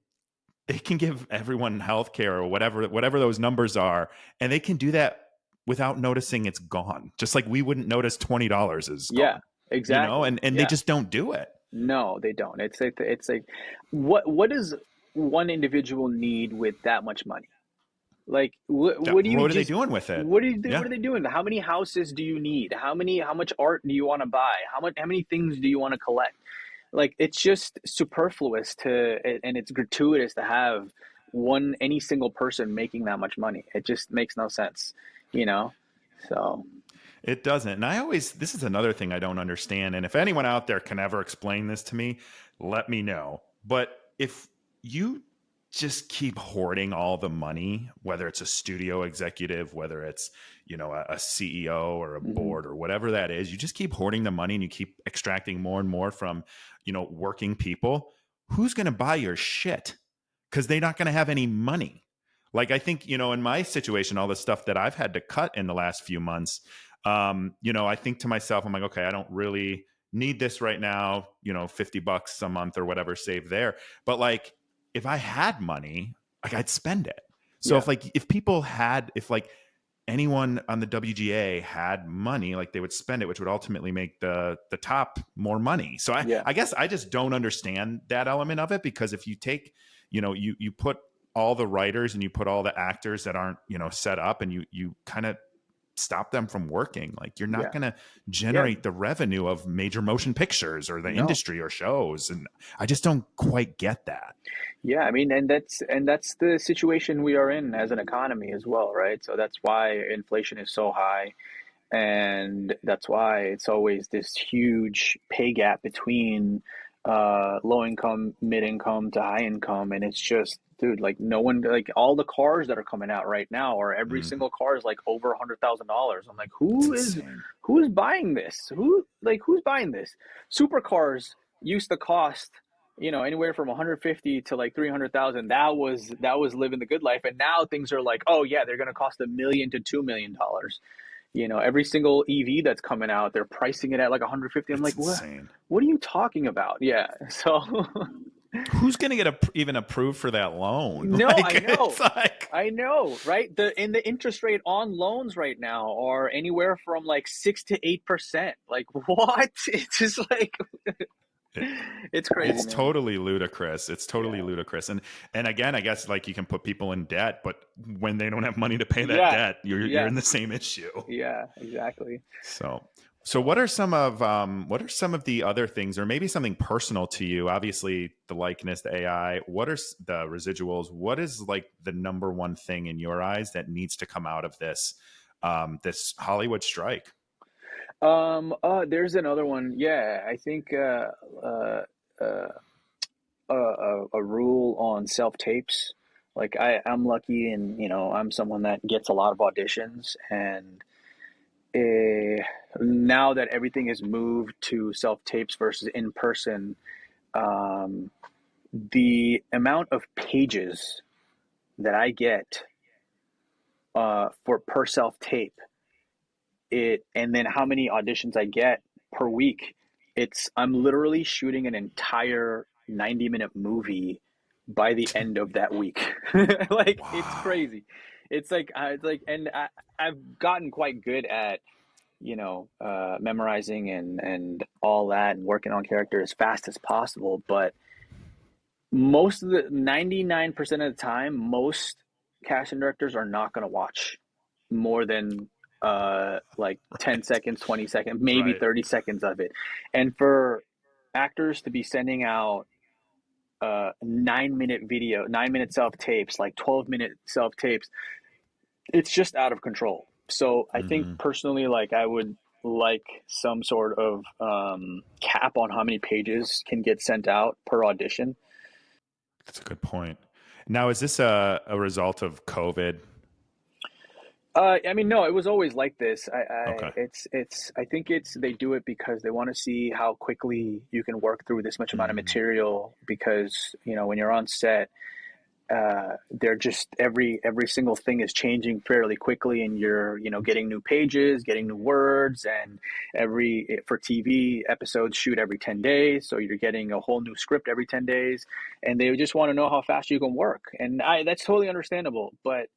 [SPEAKER 2] give everyone health care or whatever those numbers are, and they can do that without noticing it's gone, just like we wouldn't notice $20 is
[SPEAKER 1] Yeah,
[SPEAKER 2] gone,
[SPEAKER 1] exactly.
[SPEAKER 2] and they
[SPEAKER 1] Yeah.
[SPEAKER 2] just don't do it.
[SPEAKER 1] No, they don't. It's like what does one individual need with that much money? Like, what do you
[SPEAKER 2] What are they
[SPEAKER 1] just
[SPEAKER 2] doing with it?
[SPEAKER 1] what do you do?
[SPEAKER 2] Yeah.
[SPEAKER 1] What are they doing? How many houses do you need? How much art do you want to buy? How many things do you want to collect? Like, it's just superfluous and it's gratuitous to have any single person making that much money. It just makes no sense, you know? So,
[SPEAKER 2] It doesn't. And this is another thing I don't understand. And if anyone out there can ever explain this to me, let me know. But if you just keep hoarding all the money, whether it's a studio executive, whether it's, a CEO or a
[SPEAKER 1] mhm.
[SPEAKER 2] board or whatever that is, you just keep hoarding the money and you keep extracting more and more from, working people. Who's going to buy your shit? Because they're not going to have any money. Like I think, in my situation, all the stuff that I've had to cut in the last few months, I think to myself, I'm like, okay, I don't really need this right now, $50 a month or whatever, save there. But like, if I had money, like I'd spend it. So
[SPEAKER 1] Yeah,
[SPEAKER 2] if like anyone on the WGA had money, like they would spend it, which would ultimately make the top more money. So
[SPEAKER 1] yeah,
[SPEAKER 2] I guess I just don't understand that element of it, because if you take, you put all the writers and you put all the actors that aren't, set up, and you kind of stop them from working, like you're not
[SPEAKER 1] yeah,
[SPEAKER 2] going to
[SPEAKER 1] yeah.
[SPEAKER 2] generate the revenue of major motion pictures or the
[SPEAKER 1] No.
[SPEAKER 2] industry or shows. And I just don't quite get that.
[SPEAKER 1] Yeah, I mean, and that's the situation we are in as an economy as well, right? So that's why inflation is so high, and that's why it's always this huge pay gap between low income, mid income to high income, and it's just, dude, like no one, like all the cars that are coming out right now, or every
[SPEAKER 2] Mm,
[SPEAKER 1] single car is like over $100,000. I'm like,
[SPEAKER 2] it's insane.
[SPEAKER 1] who's buying this? Who's buying this? Supercars used to cost, anywhere from 150 to like 300,000. That was living the good life, and now things are like, oh yeah, they're gonna cost $1 million to $2 million. Every single EV that's coming out, they're pricing it at like 150. I'm
[SPEAKER 2] It's
[SPEAKER 1] like, what?
[SPEAKER 2] insane.
[SPEAKER 1] What are you talking about? Yeah. So,
[SPEAKER 2] Who's going to get even approved for that loan?
[SPEAKER 1] no,
[SPEAKER 2] Like, it's like,
[SPEAKER 1] I know, right? The interest rate on loans right now are anywhere from like 6 to 8%. Like, what? It's just like, it's crazy,
[SPEAKER 2] it's
[SPEAKER 1] man.
[SPEAKER 2] totally ludicrous. It's totally
[SPEAKER 1] Yeah.
[SPEAKER 2] ludicrous. And again, I guess like you can put people in debt, but when they don't have money to pay that
[SPEAKER 1] Yeah.
[SPEAKER 2] debt, you're
[SPEAKER 1] Yeah.
[SPEAKER 2] in the same issue.
[SPEAKER 1] Yeah. Exactly.
[SPEAKER 2] So, So what are some of the other things, or maybe something personal to you? Obviously, the likeness, the AI. What are the residuals? What is like the number one thing in your eyes that needs to come out of this Hollywood strike?
[SPEAKER 1] There's another one. Yeah, I think uh, a rule on self tapes. Like I'm lucky, and I'm someone that gets a lot of auditions, and now that everything has moved to self tapes versus in person, um, the amount of pages that I get for per self tape, and then how many auditions I get per week, I'm literally shooting an entire 90-minute movie by the end of that week. Like it's
[SPEAKER 2] Wow.
[SPEAKER 1] crazy. And I've gotten quite good at memorizing and all that and working on character as fast as possible. But most of the 99% of the time, most casting directors are not going to watch more than like 10
[SPEAKER 2] Right.
[SPEAKER 1] seconds, 20 seconds, maybe
[SPEAKER 2] Right.
[SPEAKER 1] 30 seconds of it. And for actors to be sending out 9-minute video, 9-minute self tapes, like 12-minute self tapes, it's just out of control. So I think
[SPEAKER 2] Hmm.
[SPEAKER 1] personally, like I would like some sort of cap on how many pages can get sent out per audition.
[SPEAKER 2] That's a good point. Now, is this a result of COVID?
[SPEAKER 1] I mean, no, it was always like this.
[SPEAKER 2] Okay.
[SPEAKER 1] I think they do it because they want to see how quickly you can work through this much amount of
[SPEAKER 2] Mm,
[SPEAKER 1] material. Because when you're on set, they're just every single thing is changing fairly quickly, and you're getting new pages, getting new words, and for TV episodes shoot every 10 days, so you're getting a whole new script every 10 days, and they just want to know how fast you can work, and I that's totally understandable, but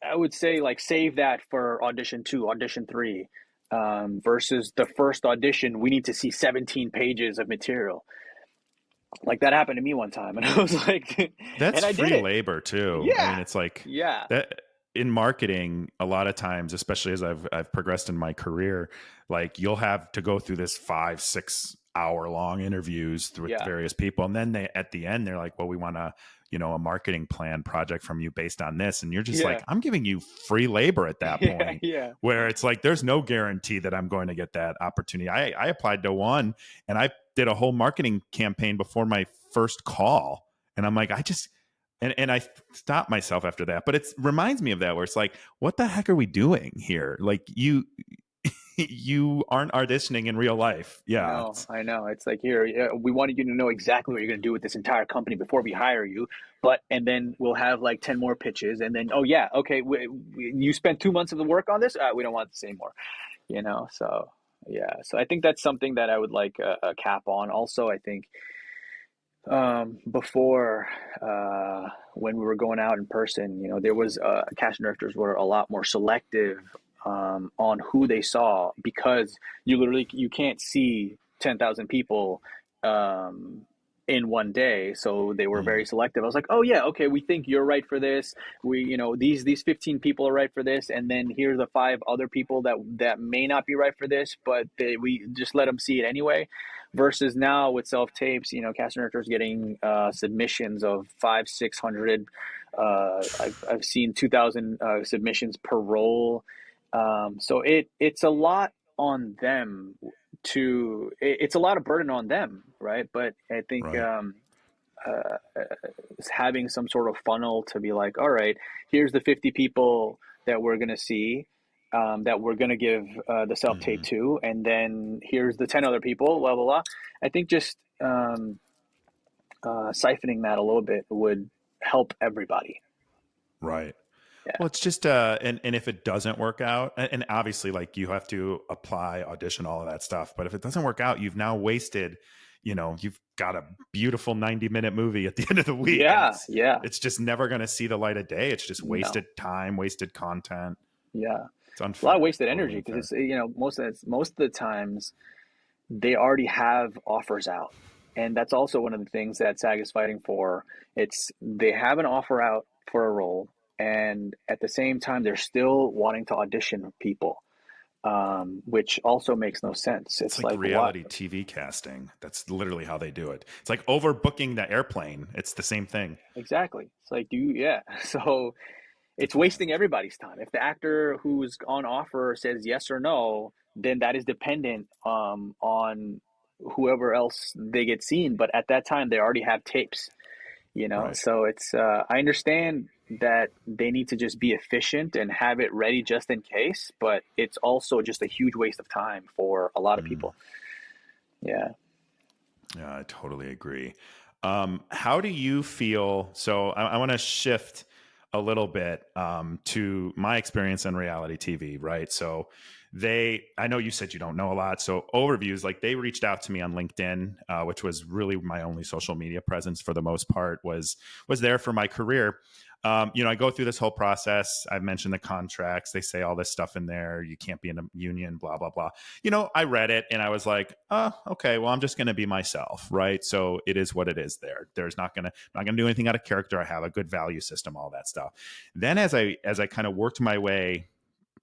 [SPEAKER 1] I would say like save that for audition two, audition three, versus the first audition. We need to see 17 pages of material. Like that happened to me one time, and I was like,
[SPEAKER 2] that's
[SPEAKER 1] and I did
[SPEAKER 2] free
[SPEAKER 1] it.
[SPEAKER 2] labor too. I mean,
[SPEAKER 1] Yeah,
[SPEAKER 2] it's like
[SPEAKER 1] yeah,
[SPEAKER 2] that in marketing. A lot of times, especially as I've progressed in my career, like you'll have to go through this 5 6 hour long interviews with
[SPEAKER 1] yeah,
[SPEAKER 2] various people, and then they at the end they're like, "Well, we want a marketing plan project from you based on this," and you're just like,
[SPEAKER 1] yeah,
[SPEAKER 2] "I'm giving you free labor at that
[SPEAKER 1] yeah,
[SPEAKER 2] point."
[SPEAKER 1] yeah,
[SPEAKER 2] Where it's like, there's no guarantee that I'm going to get that opportunity. I applied to one, and I did a whole marketing campaign before my first call, and I'm like, and I stopped myself after that. But it reminds me of that, where it's like, what the heck are we doing here? Like you aren't auditioning in real life. Yeah.
[SPEAKER 1] No, I know. It's like here, yeah, we wanted you to know exactly what you're going to do with this entire company before we hire you. And then we'll have like 10 more pitches. And then, oh, yeah, okay, you spent 2 months of the work on this. We don't want this anymore, So, yeah. So I think that's something that I would like a cap on. Also, I think before, when we were going out in person, there was casting directors were a lot more selective on who they saw, because you can't see 10,000 people um, in one day. So they were very
[SPEAKER 2] Mm,
[SPEAKER 1] selective. I was like, oh yeah, okay, we think you're right for this. These 15 people are right for this, and then here's the five other people that may not be right for this, but we just let them see it anyway. Versus now with self tapes, casting directors getting submissions of 500 600. I've seen 2,000 submissions per role. So it's a lot on them it's a lot of burden on them, right? But I think
[SPEAKER 2] right.
[SPEAKER 1] uh, having some sort of funnel to be like, all right, here's the 50 people that we're going to see, that we're going to give the self tape
[SPEAKER 2] Hmm.
[SPEAKER 1] to, and then here's the 10 other people, blah, blah, blah. I think just siphoning that a little bit would help everybody.
[SPEAKER 2] Right.
[SPEAKER 1] Yeah.
[SPEAKER 2] Well, it's just and if it doesn't work out, and obviously like you have to apply, audition, all of that stuff. But if it doesn't work out, you've now wasted, you've got a beautiful 90-minute movie at the end of the week, and
[SPEAKER 1] Yeah.
[SPEAKER 2] it's
[SPEAKER 1] Yeah.
[SPEAKER 2] it's just never going to see the light of day. It's just
[SPEAKER 1] No.
[SPEAKER 2] wasted time, wasted content.
[SPEAKER 1] Yeah.
[SPEAKER 2] It's
[SPEAKER 1] A lot of
[SPEAKER 2] unfair,
[SPEAKER 1] wasted
[SPEAKER 2] totally
[SPEAKER 1] energy, because
[SPEAKER 2] unfair.
[SPEAKER 1] it's, most of the times they already have offers out. And that's also one of the things that SAG is fighting for. It's they have an offer out for a role, and at the same time they're still wanting to audition people. which also makes no sense.
[SPEAKER 2] It's
[SPEAKER 1] It's
[SPEAKER 2] like
[SPEAKER 1] like, what?
[SPEAKER 2] reality TV casting. That's literally how they do it. It's like overbooking the airplane. It's the same thing.
[SPEAKER 1] Exactly. It's like, yeah. So it's
[SPEAKER 2] It's
[SPEAKER 1] wasting
[SPEAKER 2] wild.
[SPEAKER 1] everybody's time. If the actor who's on offer says yes or no, then that is dependent on whoever else they get seen. But at that time, they already have tapes, you know?
[SPEAKER 2] Right.
[SPEAKER 1] So it's, I understand that they need to just be efficient and have it ready just in case, but it's also just a huge waste of time for a lot of
[SPEAKER 2] Mm.
[SPEAKER 1] people. Yeah.
[SPEAKER 2] Yeah, I totally agree. How do you feel? So I want to shift a little bit to my experience in reality TV, right? So I know you said you don't know a lot. So overviews, like they reached out to me on LinkedIn, which was really my only social media presence for the most part, was there for my career. I go through this whole process. I've mentioned the contracts. They say all this stuff in there. You can't be in a union, blah, blah, blah. I read it and I was like, oh, okay, well, I'm just going to be myself, right? So it is what it is there. There's not going to do anything out of character. I have a good value system, all that stuff. Then as I kind of worked my way,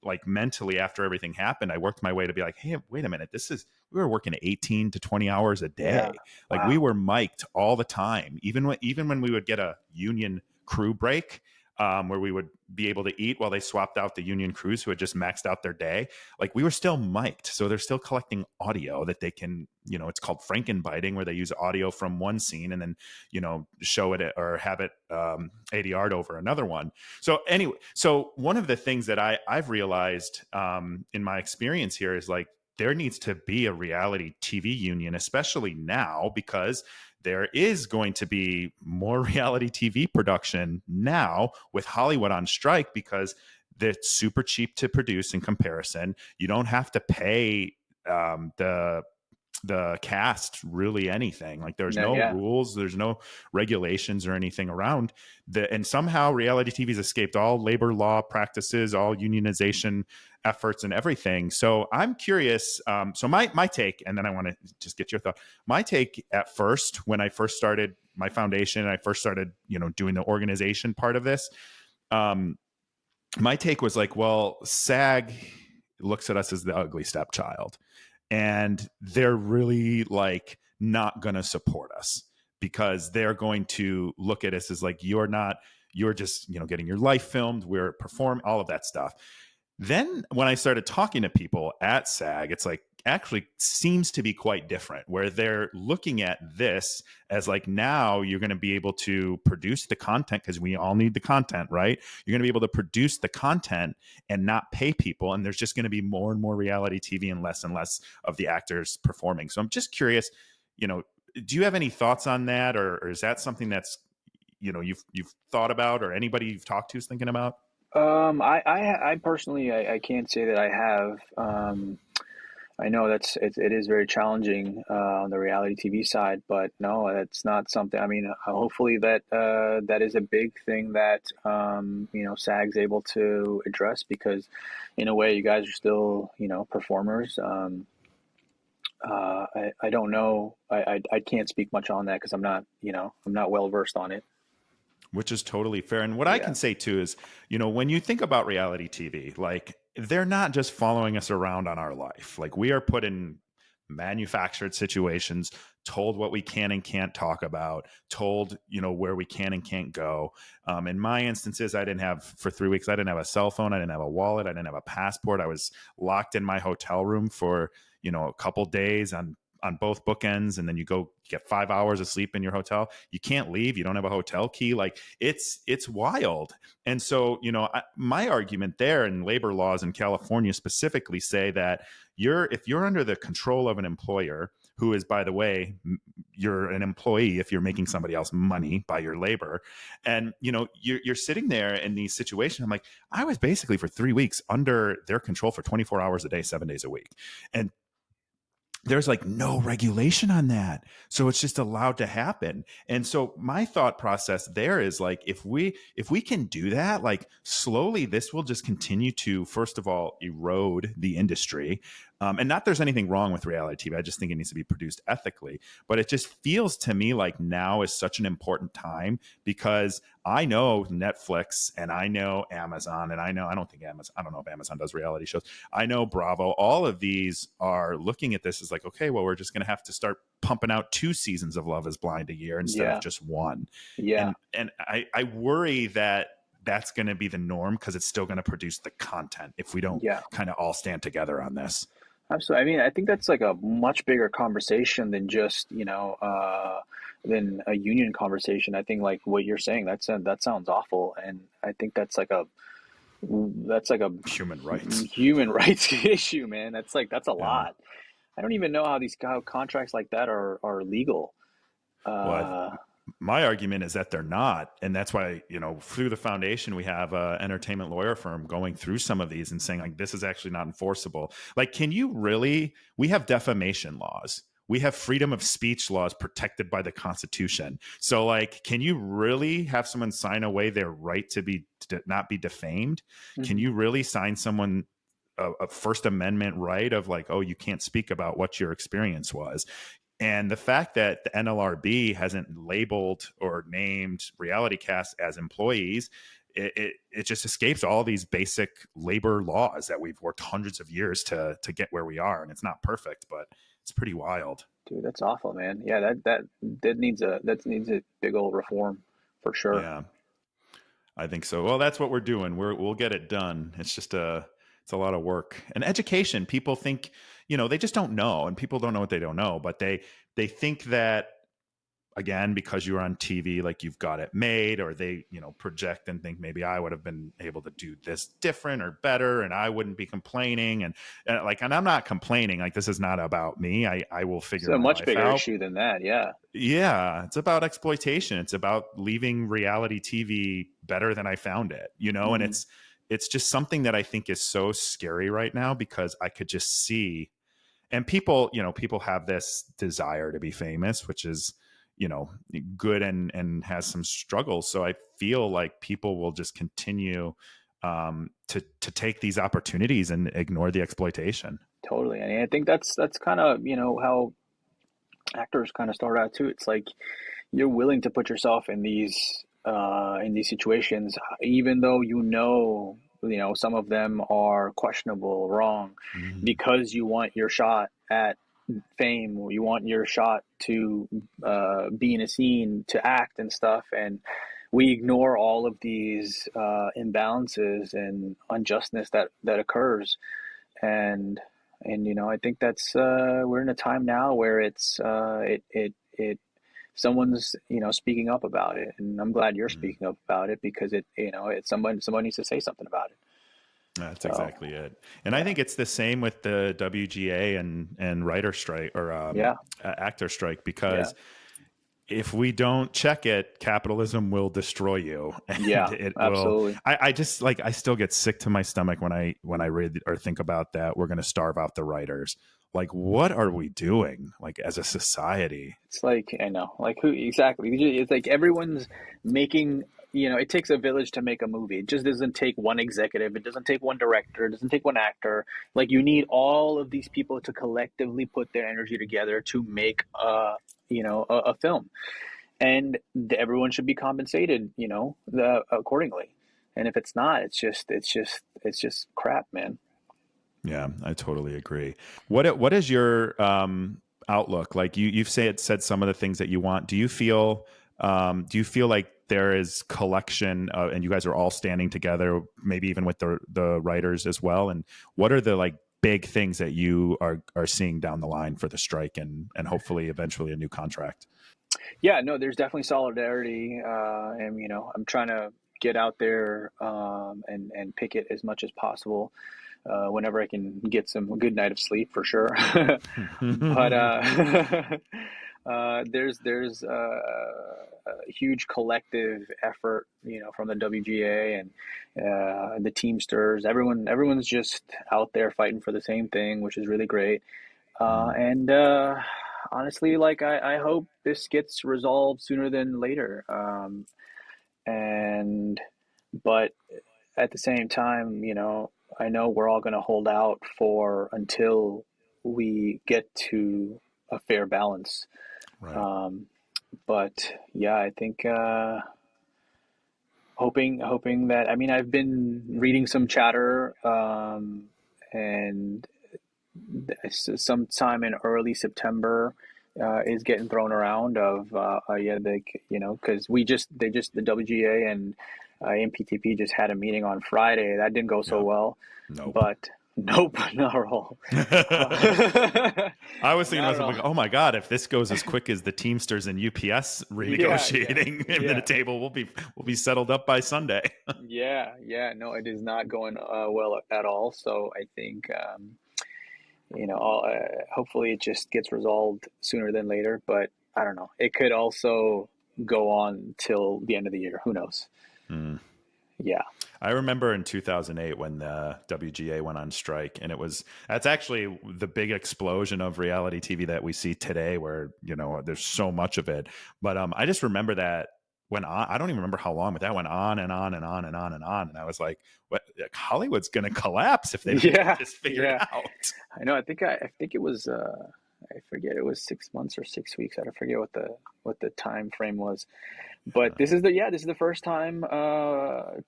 [SPEAKER 2] like mentally after everything happened, I worked my way to be like, hey, wait a minute, we were working 18 to 20 hours a
[SPEAKER 1] Yeah.
[SPEAKER 2] day. Like we
[SPEAKER 1] Wow.
[SPEAKER 2] were mic'd all the time, even when we would get a union crew break, where we would be able to eat while they swapped out the union crews who had just maxed out their day. Like we were still mic'd. So they're still collecting audio that they can, it's called Frankenbiting, where they use audio from one scene and then, show it or have it ADR'd over another one. So anyway, so one of the things that I've realized in my experience here is like, there needs to be a reality TV union, especially now, because there is going to be more reality TV production now with Hollywood on strike, because they're super cheap to produce in comparison. You don't have to pay the cast really anything. Like there's
[SPEAKER 1] No,
[SPEAKER 2] no
[SPEAKER 1] yeah.
[SPEAKER 2] rules, there's no regulations or anything around and somehow reality TV's escaped all labor law practices, all unionization efforts and everything. So I'm curious. So my take, and then I want to just get your thought. My take at first, when I first started my foundation and I first started, doing the organization part of this, my take was like, well, SAG looks at us as the ugly stepchild, and they're really like not going to support us, because they're going to look at us as like, you're just, getting your life filmed, we're performing, all of that stuff. Then when I started talking to people at SAG, it's like actually seems to be quite different, where they're looking at this as like, now you're going to be able to produce the content, because we all need the content, right? You're going to be able to produce the content and not pay people. And there's just going to be more and more reality TV and less of the actors performing. So I'm just curious, do you have any thoughts on that? Or is that something that's, you've thought about, or anybody you've talked to is thinking about?
[SPEAKER 1] I personally, I can't say that I have. I know it is very challenging on the reality TV side, but no, that's not something. I mean, hopefully that is a big thing that SAG's able to address, because in a way, you guys are still performers. I don't know. I can't speak much on that because I'm not well versed on it.
[SPEAKER 2] Which is totally fair. And what I
[SPEAKER 1] Yeah.
[SPEAKER 2] can say too is, when you think about reality TV, like they're not just following us around on our life. Like we are put in manufactured situations, told what we can and can't talk about, told, where we can and can't go. In my instances, for 3 weeks, I didn't have a cell phone. I didn't have a wallet. I didn't have a passport. I was locked in my hotel room for, a couple days on both bookends, and then you get 5 hours of sleep in your hotel. You can't leave. You don't have a hotel key. Like it's wild. And so, my argument there, in labor laws in California specifically say that if you're under the control of an employer, who is, by the way, you're an employee if you're making somebody else money by your labor, and you're sitting there in these situations. I'm like, I was basically for 3 weeks under their control for 24 hours a day, 7 days a week, and there's like no regulation on that. So it's just allowed to happen. And so my thought process there is like, if we can do that, like slowly, this will just continue to, first of all, erode the industry. And not there's anything wrong with reality TV. I just think it needs to be produced ethically. But it just feels to me like now is such an important time because I know Netflix and I know Amazon and I don't know if Amazon does reality shows. I know Bravo. All of these are looking at this as like, okay, well, we're just going to have to start pumping out 2 seasons of Love is Blind a year instead of
[SPEAKER 1] Yeah.
[SPEAKER 2] just one.
[SPEAKER 1] Yeah.
[SPEAKER 2] And I worry that that's going to be the norm because it's still going to produce the content if we don't
[SPEAKER 1] Yeah.
[SPEAKER 2] kind of all stand together on this.
[SPEAKER 1] Absolutely. I mean, I think that's like a much bigger conversation than just, than a union conversation. I think like what you're saying, that sounds awful. And I think that's like a
[SPEAKER 2] Human rights.
[SPEAKER 1] human rights issue, man. That's a
[SPEAKER 2] Yeah.
[SPEAKER 1] lot. I don't even know how contracts like that are legal.
[SPEAKER 2] Well,
[SPEAKER 1] Uh,
[SPEAKER 2] my argument is that they're not. And that's why, through the foundation, we have an entertainment lawyer firm going through some of these and saying, like, this is actually not enforceable. Like, we have defamation laws. We have freedom of speech laws protected by the Constitution. So, like, can you really have someone sign away their right to not be defamed? Can
[SPEAKER 1] mhm.
[SPEAKER 2] you really sign someone a First Amendment right of like, oh, you can't speak about what your experience was? And the fact that the NLRB hasn't labeled or named reality cast as employees, it just escapes all these basic labor laws that we've worked hundreds of years to get where we are. And it's not perfect, but it's pretty wild.
[SPEAKER 1] Dude, that's awful, man. Yeah, that needs a big old reform for sure.
[SPEAKER 2] Yeah, I think so. Well, that's what we're doing. We'll get it done. It's a lot of work. And education, people think, they just don't know, and people don't know what they don't know, but they think that, again, because you're on TV, like you've got it made, or they, project and think maybe I would have been able to do this different or better and I wouldn't be complaining. And I'm not complaining. Like, this is not about me. I will
[SPEAKER 1] It's
[SPEAKER 2] figure
[SPEAKER 1] a
[SPEAKER 2] my
[SPEAKER 1] much
[SPEAKER 2] life
[SPEAKER 1] bigger
[SPEAKER 2] out.
[SPEAKER 1] issue than that. Yeah.
[SPEAKER 2] Yeah, it's about exploitation. It's about leaving reality TV better than I found it, and
[SPEAKER 1] Hmm.
[SPEAKER 2] it's just something that I think is so scary right now because I could just see, and people have this desire to be famous, which is, you know, good and has some struggles. So I feel like people will just continue to take these opportunities and ignore the exploitation.
[SPEAKER 1] Totally. And I think that's kind of, how actors kind of start out too. It's like you're willing to put yourself in these situations, even though some of them are questionable, wrong,
[SPEAKER 2] Mm.
[SPEAKER 1] because you want your shot at fame, or you want your shot to be in a scene, to act and stuff, and we ignore all of these imbalances and unjustness that occurs, and I think that's we're in a time now where it someone's speaking up about it, and I'm glad you're
[SPEAKER 2] Mm.
[SPEAKER 1] speaking up about it because it's someone needs to say something about it.
[SPEAKER 2] That's
[SPEAKER 1] So
[SPEAKER 2] exactly it. And I
[SPEAKER 1] yeah,
[SPEAKER 2] think it's the same with the WGA and writer strike or
[SPEAKER 1] yeah,
[SPEAKER 2] actor strike,
[SPEAKER 1] yeah,
[SPEAKER 2] because if we don't check it, capitalism will destroy you, and
[SPEAKER 1] yeah,
[SPEAKER 2] it will.
[SPEAKER 1] absolutely.
[SPEAKER 2] I just like I still get sick to my stomach when I read or think about that. We're going to starve out the writers. Like, what are we doing? Like, as a society?
[SPEAKER 1] It's like, I know, like, who exactly? It's like everyone's making. It takes a village to make a movie. It just doesn't take one executive. It doesn't take one director. It doesn't take one actor. Like, you need all of these people to collectively put their energy together to make a film, and everyone should be compensated, accordingly. And if it's not, it's just crap, man.
[SPEAKER 2] Yeah, I totally agree. What is your outlook? Like, you've said some of the things that you want. Do you feel like there is collection, and you guys are all standing together, maybe even with the writers as well? And what are the like big things that you are seeing down the line for the strike and hopefully eventually a new contract?
[SPEAKER 1] Yeah, no, there's definitely solidarity, and I'm trying to get out there and pick it as much as possible whenever I can get a good night of sleep for sure. But there's a huge collective effort, from the WGA and the Teamsters. Everyone's just out there fighting for the same thing, which is really great. And honestly, like I hope this gets resolved sooner than later. And but at the same time, I know we're all going to hold out for until we get to a fair balance.
[SPEAKER 2] Right.
[SPEAKER 1] But yeah, I think hoping that, I mean, I've been reading some chatter, and sometime in early September is getting thrown around of yeah, because the WGA and MPTP just had a meeting on Friday. That didn't go so
[SPEAKER 2] Yep.
[SPEAKER 1] well,
[SPEAKER 2] Nope.
[SPEAKER 1] but nope, not at all. Uh,
[SPEAKER 2] I was thinking
[SPEAKER 1] not
[SPEAKER 2] about
[SPEAKER 1] at
[SPEAKER 2] something
[SPEAKER 1] all.
[SPEAKER 2] like, oh my God, if this goes as quick as the Teamsters and UPS
[SPEAKER 1] Yeah, yeah,
[SPEAKER 2] renegotiating in the
[SPEAKER 1] yeah.
[SPEAKER 2] table, we'll be settled up by Sunday.
[SPEAKER 1] Yeah, yeah, no, it is not going well at all. So I think, hopefully it just gets resolved sooner than later. But I don't know. It could also go on till the end of the year. Who knows?
[SPEAKER 2] Hmm.
[SPEAKER 1] Yeah,
[SPEAKER 2] I remember in 2008 when the WGA went on strike, and that's actually the big explosion of reality TV that we see today, where there's so much of it. But I just remember that went on. I don't even remember how long, but that went on and on and on and on and on. And I was like, "What? Like, Hollywood's going to collapse if they don't get
[SPEAKER 1] yeah,
[SPEAKER 2] this figured
[SPEAKER 1] yeah.
[SPEAKER 2] out."
[SPEAKER 1] I know. I think it was. I forget. It was 6 months or 6 weeks. I forget what the time frame was. But this is the first time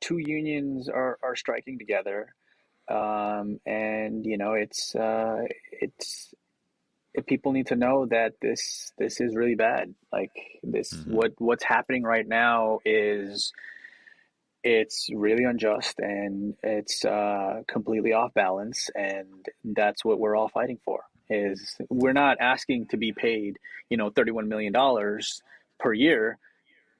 [SPEAKER 1] two unions are striking together, and people need to know that this is really bad. Like
[SPEAKER 2] Hmm.
[SPEAKER 1] what's happening right now is it's really unjust, and it's completely off balance, and that's what we're all fighting for. Is we're not asking to be paid, $31 million per year.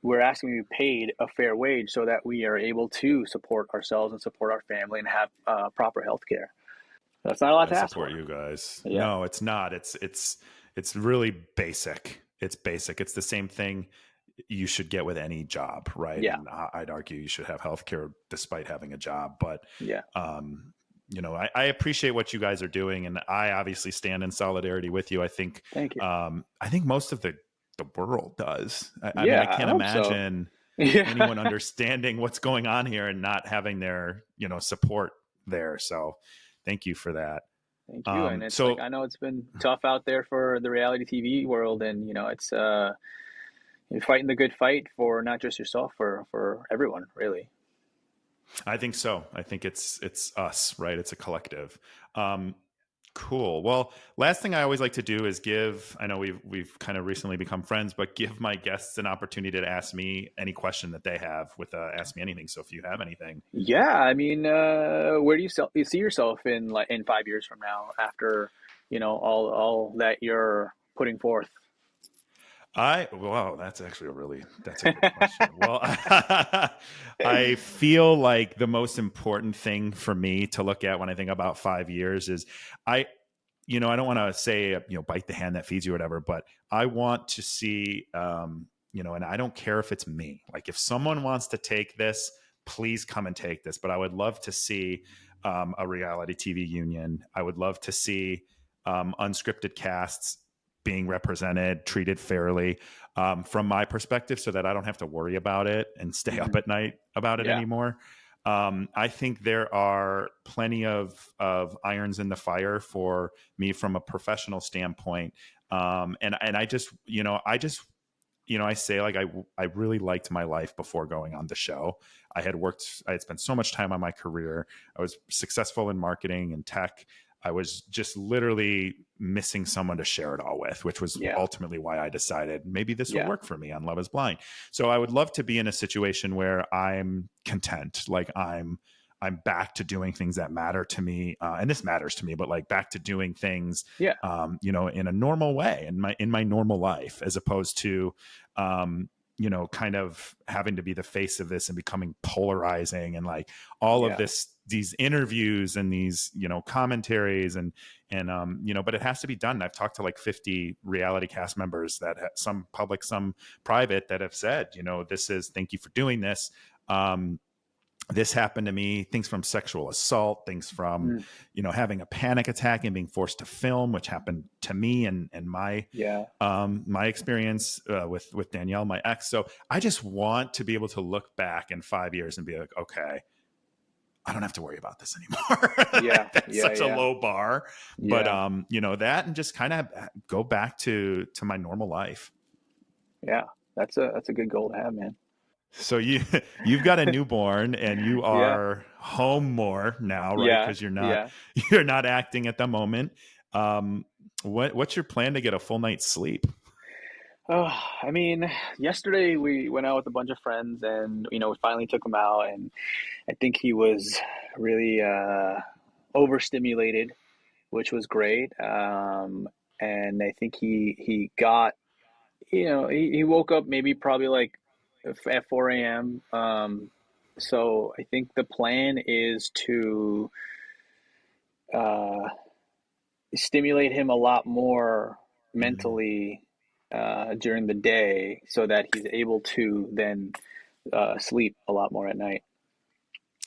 [SPEAKER 1] We're asking to be paid a fair wage so that we are able to support ourselves and support our family and have proper health care. That's not a lot
[SPEAKER 2] I
[SPEAKER 1] to ask
[SPEAKER 2] support
[SPEAKER 1] for.
[SPEAKER 2] you guys.
[SPEAKER 1] Yeah.
[SPEAKER 2] No, it's not. It's really basic. It's basic. It's the same thing you should get with any job, right?
[SPEAKER 1] Yeah.
[SPEAKER 2] And I'd argue you should have healthcare despite having a job. But
[SPEAKER 1] Yeah.
[SPEAKER 2] um, I appreciate what you guys are doing, and I obviously stand in solidarity with you.
[SPEAKER 1] Thank you.
[SPEAKER 2] I think most of the world does. I mean, I
[SPEAKER 1] Yeah, I
[SPEAKER 2] can't
[SPEAKER 1] hope so.
[SPEAKER 2] imagine anyone
[SPEAKER 1] Yeah.
[SPEAKER 2] understanding what's going on here and not having their support there. So thank you for that.
[SPEAKER 1] Thank you. And it's like,
[SPEAKER 2] So
[SPEAKER 1] I know it's been tough out there for the reality TV world, and it's you're fighting the good fight for not just yourself, for everyone, really.
[SPEAKER 2] I think so. I think it's us, right? It's a collective. Um, cool. Well, last thing I always like to do is give. I know we've kind of recently become friends, but give my guests an opportunity to ask me any question that they have with Ask Me Anything. So if you have anything,
[SPEAKER 1] Yeah, I mean, where do you see yourself in, like, in 5 years from now, after all that you're putting forth?
[SPEAKER 2] wow, that's a good question. Well, I feel like the most important thing for me to look at when I think about 5 years is I, I don't want to say, bite the hand that feeds you or whatever, but I want to see, and I don't care if it's me. Like if someone wants to take this, please come and take this. But I would love to see a reality TV union. I would love to see unscripted casts being represented, treated fairly from my perspective so that I don't have to worry about it and stay up
[SPEAKER 1] Hmm.
[SPEAKER 2] at night about it
[SPEAKER 1] Yeah,
[SPEAKER 2] anymore. I think there are plenty of irons in the fire for me from a professional standpoint. And I say like I really liked my life before going on the show. I had spent so much time on my career. I was successful in marketing and tech. I was just literally missing someone to share it all with, which was
[SPEAKER 1] yeah,
[SPEAKER 2] ultimately why I decided maybe this will
[SPEAKER 1] yeah,
[SPEAKER 2] work for me on Love is Blind. So I would love to be in a situation where I'm content, like I'm back to doing things that matter to me, and this matters to me, but like back to doing things,
[SPEAKER 1] yeah,
[SPEAKER 2] in a normal way in my normal life, as opposed to, kind of having to be the face of this and becoming polarizing and like all of
[SPEAKER 1] yeah,
[SPEAKER 2] these interviews and these, commentaries and but it has to be done. I've talked to like 50 reality cast members that some public, some private, that have said, thank you for doing this. This happened to me, things from sexual assault, things from,
[SPEAKER 1] mm,
[SPEAKER 2] having a panic attack and being forced to film, which happened to me and
[SPEAKER 1] yeah,
[SPEAKER 2] my experience with Danielle, my ex. So I just want to be able to look back in 5 years and be like, okay, I don't have to worry about this anymore.
[SPEAKER 1] Yeah.
[SPEAKER 2] That's such a low bar. But,
[SPEAKER 1] Yeah.
[SPEAKER 2] that and just kind of go back to my normal life.
[SPEAKER 1] Yeah. That's a good goal to have, man.
[SPEAKER 2] So you've got a newborn and you
[SPEAKER 1] Yeah.
[SPEAKER 2] are home more now, right?
[SPEAKER 1] Yeah.
[SPEAKER 2] Because you're
[SPEAKER 1] Yeah.
[SPEAKER 2] not acting at the moment. What's your plan to get a full night's sleep?
[SPEAKER 1] Oh, I mean, yesterday we went out with a bunch of friends and, we finally took him out, and I think he was really overstimulated, which was great. And I think he got, he woke up maybe probably like at 4 a.m. So I think the plan is to uh, stimulate him a lot more
[SPEAKER 2] Mm,
[SPEAKER 1] mentally during the day so that he's able to then sleep a lot more at night.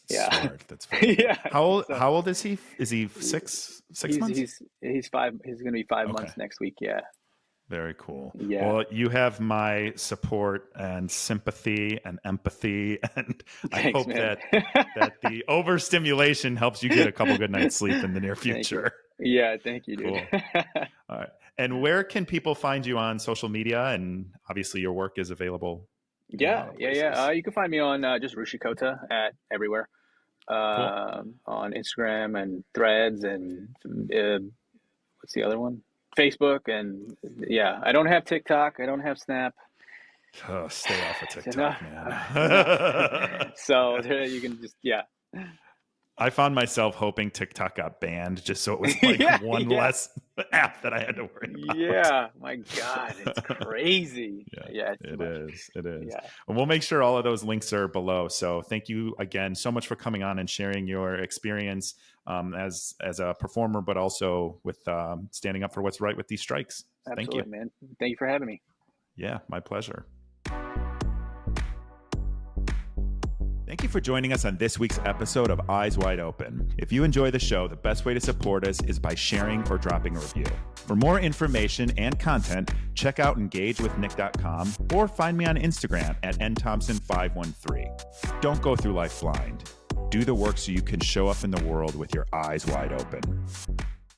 [SPEAKER 1] Yeah.
[SPEAKER 2] smart. That's very good.
[SPEAKER 1] Yeah. So
[SPEAKER 2] How old is he? Is he six
[SPEAKER 1] he's
[SPEAKER 2] months?
[SPEAKER 1] he's he's 5. He's gonna be five
[SPEAKER 2] Okay.
[SPEAKER 1] months next week. Yeah.
[SPEAKER 2] Very cool.
[SPEAKER 1] Yeah.
[SPEAKER 2] Well, you have my support and sympathy and empathy, and I
[SPEAKER 1] Thanks,
[SPEAKER 2] hope
[SPEAKER 1] man.
[SPEAKER 2] that the overstimulation helps you get a couple good nights sleep in the near
[SPEAKER 1] Thank you.
[SPEAKER 2] future.
[SPEAKER 1] Yeah. Thank you, dude.
[SPEAKER 2] Cool. All right. And where can people find you on social media? And obviously, your work is available in a
[SPEAKER 1] Yeah.
[SPEAKER 2] lot of
[SPEAKER 1] Yeah. Yeah.
[SPEAKER 2] places.
[SPEAKER 1] You can find me on just Rushi Kota at everywhere.
[SPEAKER 2] Cool.
[SPEAKER 1] On Instagram and Threads and what's the other one? Facebook. And yeah, I don't have TikTok. I don't have Snap.
[SPEAKER 2] Oh, stay off of
[SPEAKER 1] So no,
[SPEAKER 2] TikTok, man.
[SPEAKER 1] no. So there you can just, yeah.
[SPEAKER 2] I found myself hoping TikTok got banned just so it was like
[SPEAKER 1] Yeah,
[SPEAKER 2] one
[SPEAKER 1] yeah,
[SPEAKER 2] less app that I had to worry about.
[SPEAKER 1] yeah. My God, it's crazy.
[SPEAKER 2] Yeah,
[SPEAKER 1] Yeah, it's too
[SPEAKER 2] it
[SPEAKER 1] much.
[SPEAKER 2] is. It is.
[SPEAKER 1] Yeah,
[SPEAKER 2] And we'll make sure all of those links are below. So thank you again so much for coming on and sharing your experience as a performer, but also with standing up for what's right with these strikes. Thank you.
[SPEAKER 1] absolutely, man. Thank you for having me.
[SPEAKER 2] Yeah, my pleasure. Thank you for joining us on this week's episode of Eyes Wide Open. If you enjoy the show, the best way to support us is by sharing or dropping a review. For more information and content, check out engagewithnick.com or find me on Instagram at nthompson513. Don't go through life blind. Do the work so you can show up in the world with your eyes wide open.